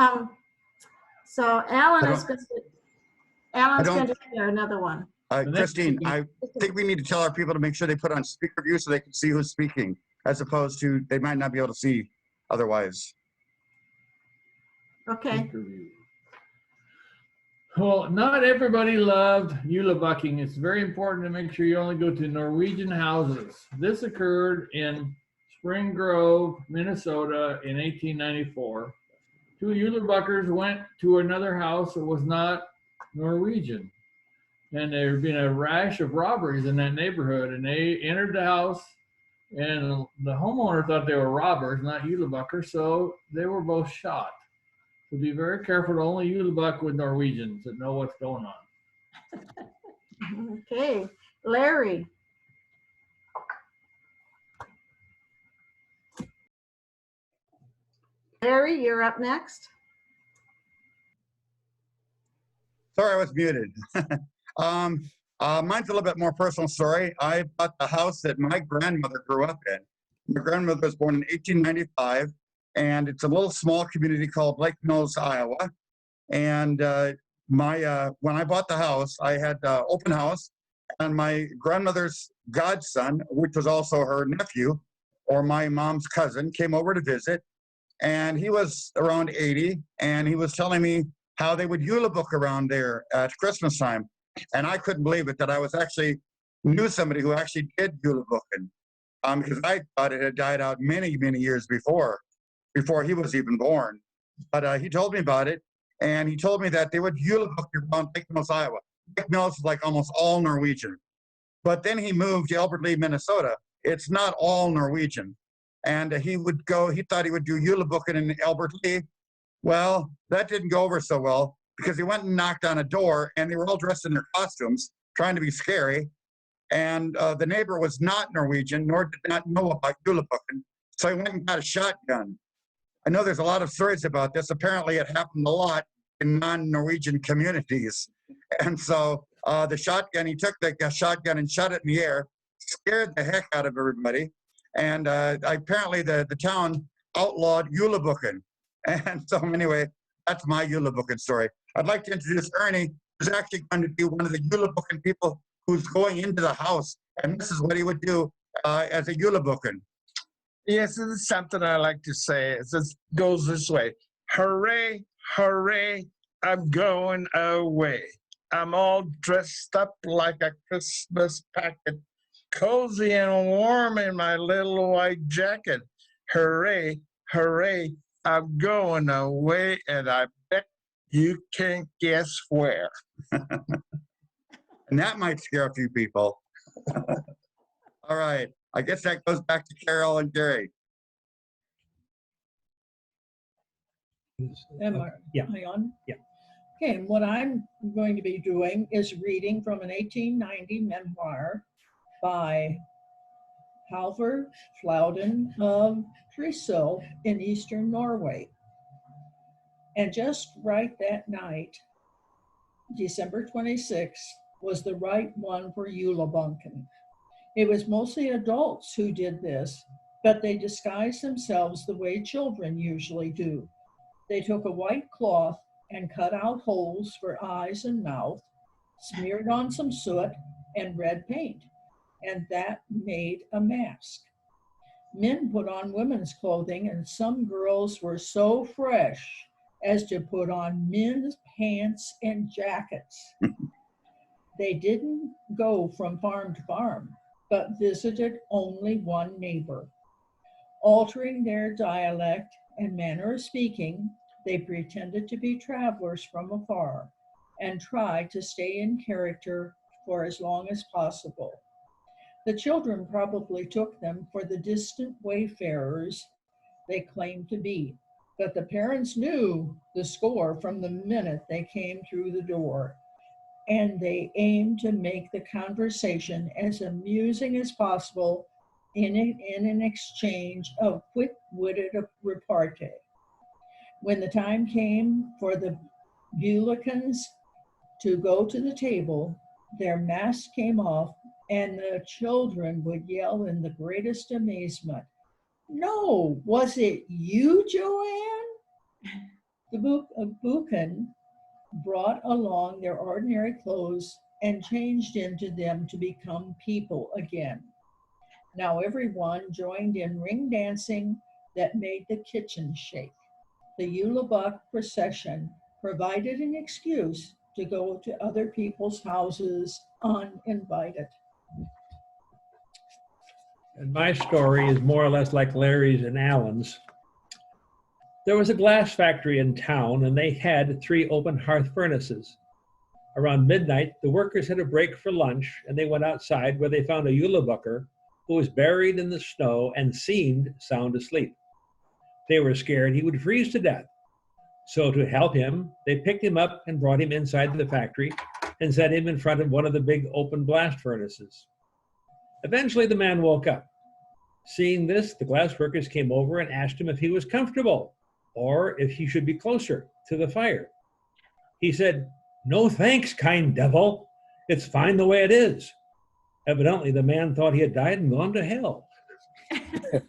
So Alan is going to share another one. Christine, I think we need to tell our people to make sure they put on speaker view so they can see who's speaking, as opposed to they might not be able to see otherwise. Okay. Well, not everybody loved Eula bucking. It's very important to make sure you only go to Norwegian houses. This occurred in Spring Grove, Minnesota in 1894. Two Eula buckers went to another house that was not Norwegian. And there had been a rash of robberies in that neighborhood, and they entered the house, and the homeowner thought they were robbers, not Eula buckers, so they were both shot. So be very careful to only Eula buck with Norwegians that know what's going on. Okay, Larry. Larry, you're up next. Sorry, I was muted. Mine's a little bit more personal story. I bought the house that my grandmother grew up in. My grandmother was born in 1895, and it's a little small community called Lake Mills, Iowa. And when I bought the house, I had open house, and my grandmother's godson, which was also her nephew, or my mom's cousin, came over to visit. And he was around 80, and he was telling me how they would Eula book around there at Christmas time. And I couldn't believe it that I was actually knew somebody who actually did Eula booking, because I thought it had died out many, many years before he was even born. But he told me about it, and he told me that they would Eula book around Lake Mills, Iowa. Lake Mills is like almost all Norwegian. But then he moved to Albert Lea, Minnesota. It's not all Norwegian. And he thought he would do Eula booking in Albert Lea. Well, that didn't go over so well, because he went and knocked on a door, and they were all dressed in their costumes, trying to be scary. And the neighbor was not Norwegian, nor did not know about Eula booking. So he went and got a shotgun. I know there's a lot of stories about this. Apparently it happened a lot in non-Norwegian communities. And so the shotgun, he took the shotgun and shot it in the air, scared the heck out of everybody. And apparently the town outlawed Eula booking. And so anyway, that's my Eula booking story. I'd like to introduce Ernie, who's actually going to be one of the Eula booking people who's going into the house. And this is what he would do as a Eula booking. Yes, this is something I like to say. It goes this way. Hooray, hooray, I'm going away. I'm all dressed up like a Christmas packet, cozy and warm in my little white jacket. Hooray, hooray, I'm going away, and I bet you can't guess where. And that might scare a few people. All right. I guess that goes back to Carol and Gary. Am I, Yeah. am I on? Yeah. Okay, and what I'm going to be doing is reading from an 1890 memoir by Halvor Flauden of Trysil in eastern Norway. And just right that night, December 26th, was the right one for julebunken. It was mostly adults who did this, but they disguised themselves the way children usually do. They took a white cloth and cut out holes for eyes and mouth, smeared on some soot and red paint, and that made a mask. Men put on women's clothing, and some girls were so fresh as to put on men's pants and jackets. They didn't go from farm to farm, but visited only one neighbor. Altering their dialect and manner of speaking, they pretended to be travelers from afar and tried to stay in character for as long as possible. The children probably took them for the distant wayfarers they claimed to be, but the parents knew the score from the minute they came through the door, and they aimed to make the conversation as amusing as possible in an exchange of quick-witted repartee. When the time came for the Bulikans to go to the table, their masks came off, and the children would yell in the greatest amazement, "No, was it you, Joanne?" The Bukan brought along their ordinary clothes and changed into them to become people again. Now everyone joined in ring dancing that made the kitchen shake. The Julebuk procession provided an excuse to go to other people's houses uninvited. And my story is more or less like Larry's and Alan's. There was a glass factory in town, and they had 3 open hearth furnaces. Around midnight, the workers had a break for lunch, and they went outside where they found a Julebucker who was buried in the snow and seemed sound asleep. They were scared he would freeze to death. So to help him, they picked him up and brought him inside the factory and set him in front of one of the big open blast furnaces. Eventually, the man woke up. Seeing this, the glass workers came over and asked him if he was comfortable or if he should be closer to the fire. He said, "No thanks, kind devil. It's fine the way it is." Evidently, the man thought he had died and gone to hell. Good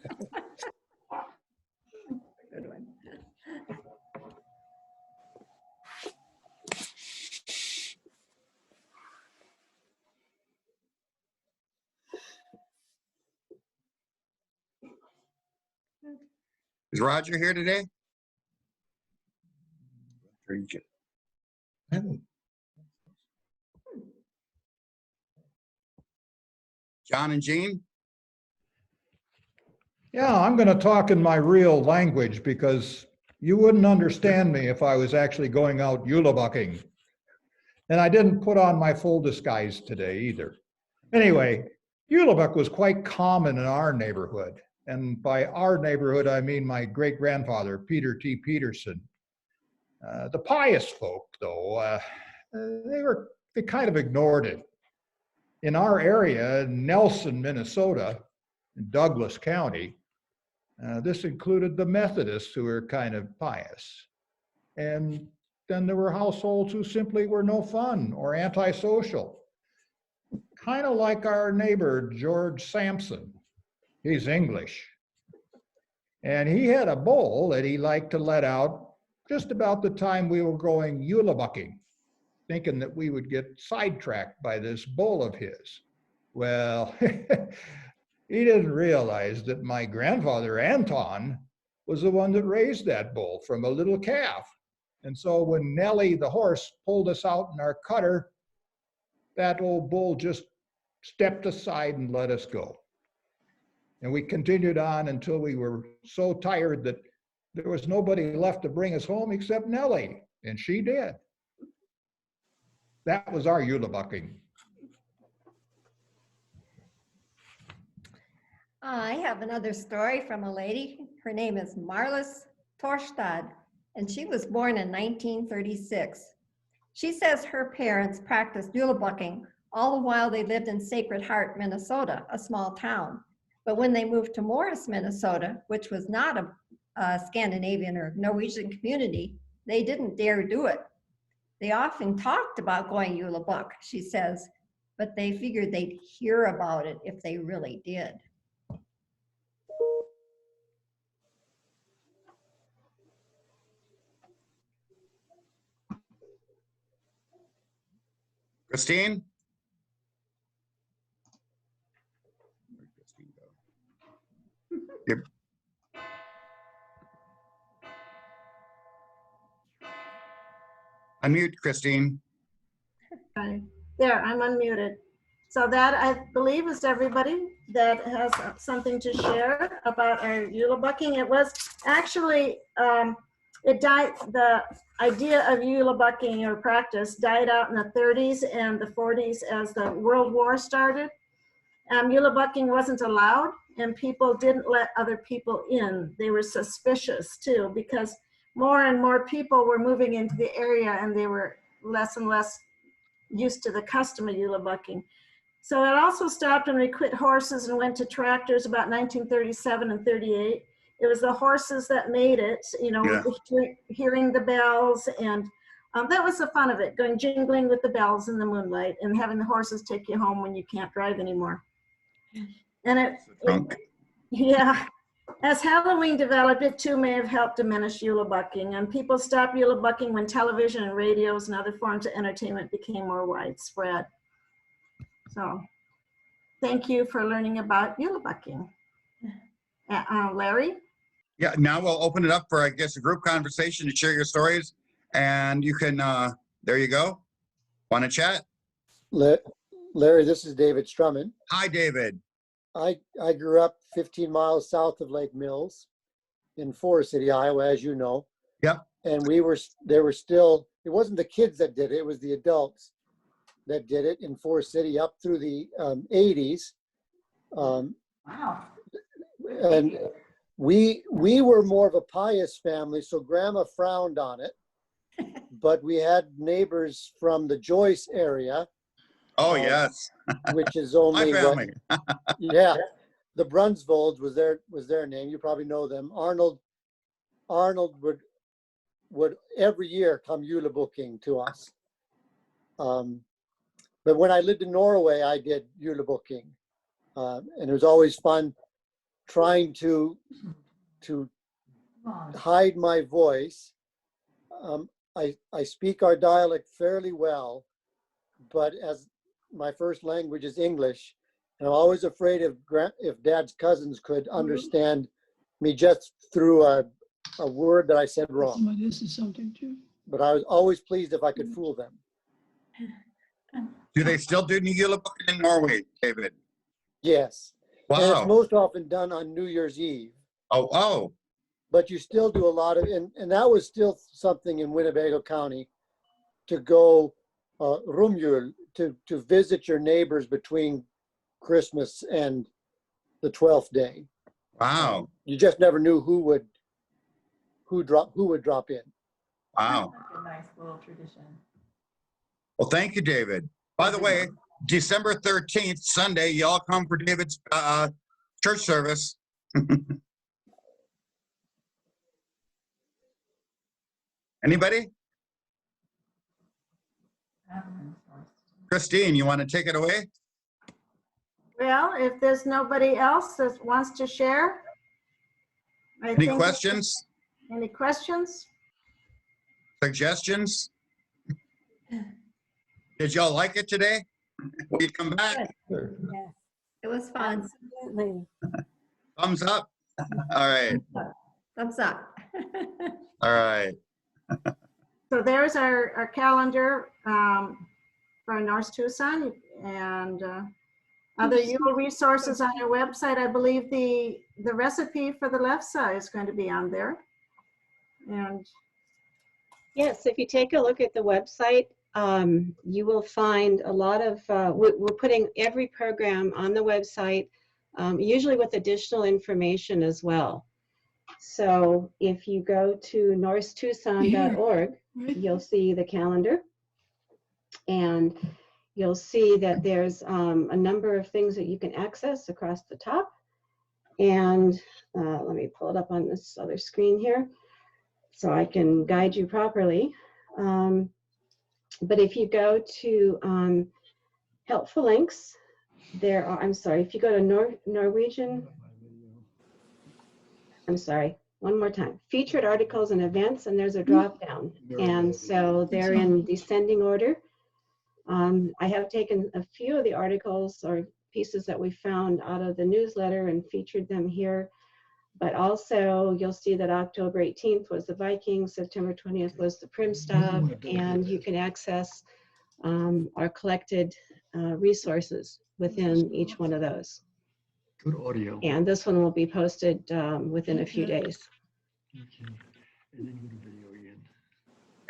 one. Is Roger here today? John and Jean? Yeah, I'm going to talk in my real language because you wouldn't understand me if I was actually going out julebucking. And I didn't put on my full disguise today either. Anyway, Julebuck was quite common in our neighborhood. And by our neighborhood, I mean my great-grandfather, Peter T. Peterson. The pious folk, though, they kind of ignored it. In our area, Nelson, Minnesota, in Douglas County, this included the Methodists who were kind of pious. And then there were households who simply were no fun or antisocial. Kind of like our neighbor, George Sampson. He's English. And he had a bull that he liked to let out just about the time we were going julebucking, thinking that we would get sidetracked by this bull of his. Well, He didn't realize that my grandfather, Anton, was the one that raised that bull from a little calf. And so when Nellie, the horse, pulled us out in our cutter, that old bull just stepped aside and let us go. And we continued on until we were so tired that there was nobody left to bring us home except Nellie, and she did. That was our Eula bucking. I have another story from a lady. Her name is Marlis Torstad, and she was born in 1936. She says her parents practiced Eula bucking all the while they lived in Sacred Heart, Minnesota, a small town. But when they moved to Morris, Minnesota, which was not a Scandinavian or Norwegian community, they didn't dare do it. They often talked about going Eula buck, she says, but they figured they'd hear about it if they really did. Christine? Yep. Unmute, Christine. Hi. There, I'm unmuted. So that, I believe, is everybody that has something to share about our Eula bucking. It was actually, it died, the idea of Eula bucking or practice died out in the 30s and the 40s as the World War started. Eula bucking wasn't allowed, and people didn't let other people in. They were suspicious too, because more and more people were moving into the area and they were less and less used to the custom of Eula bucking. So it also stopped when we quit horses and went to tractors about 1937 and 38. It was the horses that made it, you know, Yeah. hearing the bells, and that was the fun of it, going jingling with the bells in the moonlight and having the horses take you home when you can't drive anymore. And yeah, as Halloween developed, it too may have helped diminish Eula bucking, and people stopped Eula bucking when television and radios and other forms of entertainment became more widespread. So thank you for learning about Eula bucking. Larry? Yeah, now we'll open it up for, I guess, a group conversation to share your stories. And you can, there you go. Want to chat? Larry, this is David Strumman. Hi, David. I grew up 15 miles south of Lake Mills in Forest City, Iowa, as you know. Yep. And there were still, it wasn't the kids that did it, it was the adults that did it in Forest City up through the 80s. Wow. And we were more of a pious family, so Grandma frowned on it. But we had neighbors from the Joyce area. Oh, yes. Which is only my family. Yeah, the Brunsvolds was their name. You probably know them. Arnold would every year come Eula booking to us. But when I lived in Norway, I did Eula booking, and it was always fun trying to hide my voice. I speak our dialect fairly well, but as my first language is English, and I'm always afraid if Dad's cousins could understand me just through a word that I said wrong. This is something too. But I was always pleased if I could fool them. Do they still do Eula booking in Norway, David? Yes. Wow. And it's most often done on New Year's Eve. Oh. But you still do a lot of, and that was still something in Winnebago County, to go rumjul, to visit your neighbors between Christmas and the 12th day. Wow. You just never knew who would drop in. Wow. That's a nice little tradition. Well, thank you, David. By the way, December 13th, Sunday, y'all come for David's church service. Anybody? Christine, you want to take it away? Well, if there's nobody else that wants to share. Any questions? Any questions? Suggestions? Did y'all like it today? Will you come back? Yes. It It was fun. Absolutely. Thumbs up. All right. Thumbs up. All right. So there's our calendar for Norse Tucson and other UL resources on your website. I believe the recipe for the LEFSE is going to be on there. And Yes, if you take a look at the website, you will find a lot of, we're putting every program on the website, usually with additional information as well. So if you go to norsetucson.org, you'll see the calendar, and you'll see that there's a number of things that you can access across the top. And let me pull it up on this other screen here so I can guide you properly. But if you go to helpful links, there are, I'm sorry, if you go to Norwegian, I'm sorry, one more time, featured articles and events, and there's a drop down. And so they're in descending order. I have taken a few of the articles or pieces that we found out of the newsletter and featured them here. But also you'll see that October 18th was the Vikings, September 20th was the Primstov, and you can access our collected resources within each one of those. Good audio. And this one will be posted within a few days. Okay. And then go to video again.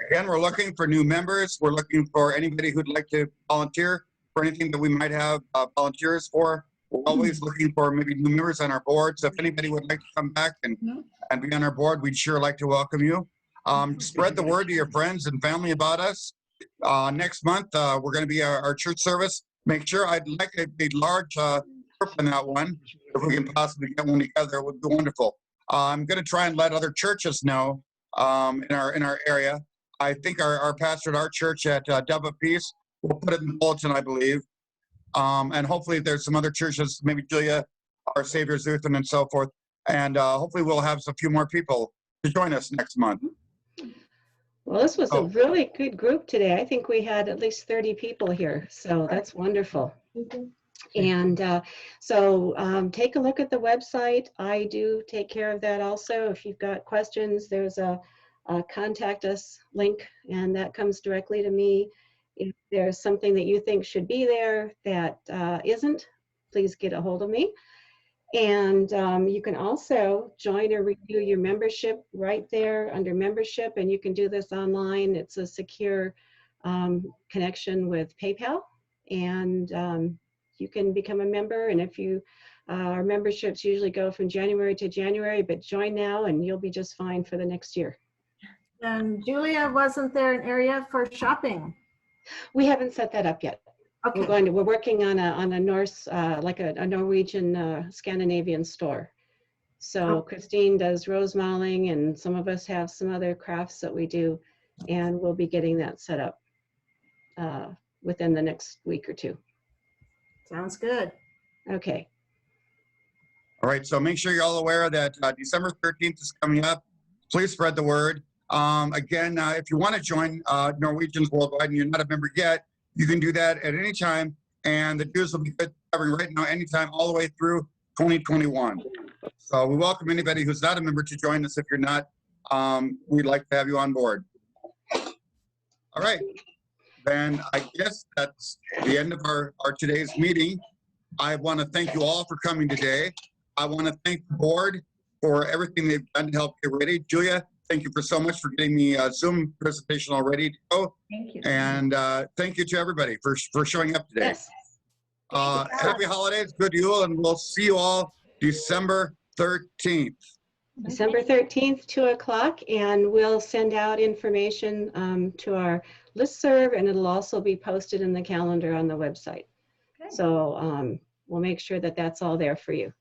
Again, we're looking for new members. We're looking for anybody who'd like to volunteer for anything that we might have volunteers for. We're always looking for maybe new members on our board. So if anybody would like to come back and be on our board, we'd sure like to welcome you. Spread the word to your friends and family about us. Next month, we're going to be our church service. Make sure, I'd like a large group on that one. If we can possibly get one together, it would be wonderful. I'm going to try and let other churches know in our area. I think our pastor at our church at Dove of Peace will put it in the bulletin, I believe. And hopefully there's some other churches, maybe Julia, our Savior's Lutheran and so forth. And hopefully we'll have a few more people to join us next month. Well, this was a really good group today. I think we had at least 30 people here, so that's wonderful. And so take a look at the website. I do take care of that also. If you've got questions, there's a contact us link, and that comes directly to me. If there's something that you think should be there that isn't, please get a hold of me. And you can also join or renew your membership right there under membership, and you can do this online. It's a secure connection with PayPal, and you can become a member. And if you, our memberships usually go from January to January, but join now and you'll be just fine for the next year. And Julia, wasn't there an area for shopping? We haven't set that up yet. Okay. We're working on a Norse, like a Norwegian Scandinavian store. So Christine does rose mauling, and some of us have some other crafts that we do, and we'll be getting that set up within the next week or two. Sounds good. Okay. All right, so make sure you're all aware that December 13th is coming up. Please spread the word. Again, if you want to join Norwegians Worldwide and you're not a member yet, you can do that at any time, and the dues will be covering right now anytime all the way through 2021. So we welcome anybody who's not a member to join us. If you're not, we'd like to have you on board. All right, then I guess that's the end of our today's meeting. I want to thank you all for coming today. I want to thank the board for everything they've done to help get ready. Julia, thank you for so much for getting me a Zoom presentation all ready to go. Thank you. And thank you to everybody for showing up today. Yes. Happy holidays, good Yule, and we'll see you all December 13th. December 13th, 2 o'clock, and we'll send out information to our listserv, and it'll also be posted in the calendar on the website. Okay. So we'll make sure that that's all there for you.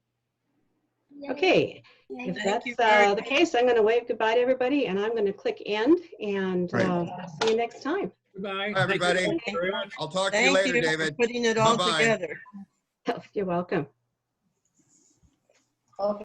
Okay, if that's the case, I'm going to wave goodbye to everybody, and I'm going to click end, and see you next time. Goodbye. Bye, everybody. Thank you very much. I'll talk to you later, David. For putting it all Bye-bye. together. You're welcome. Okay.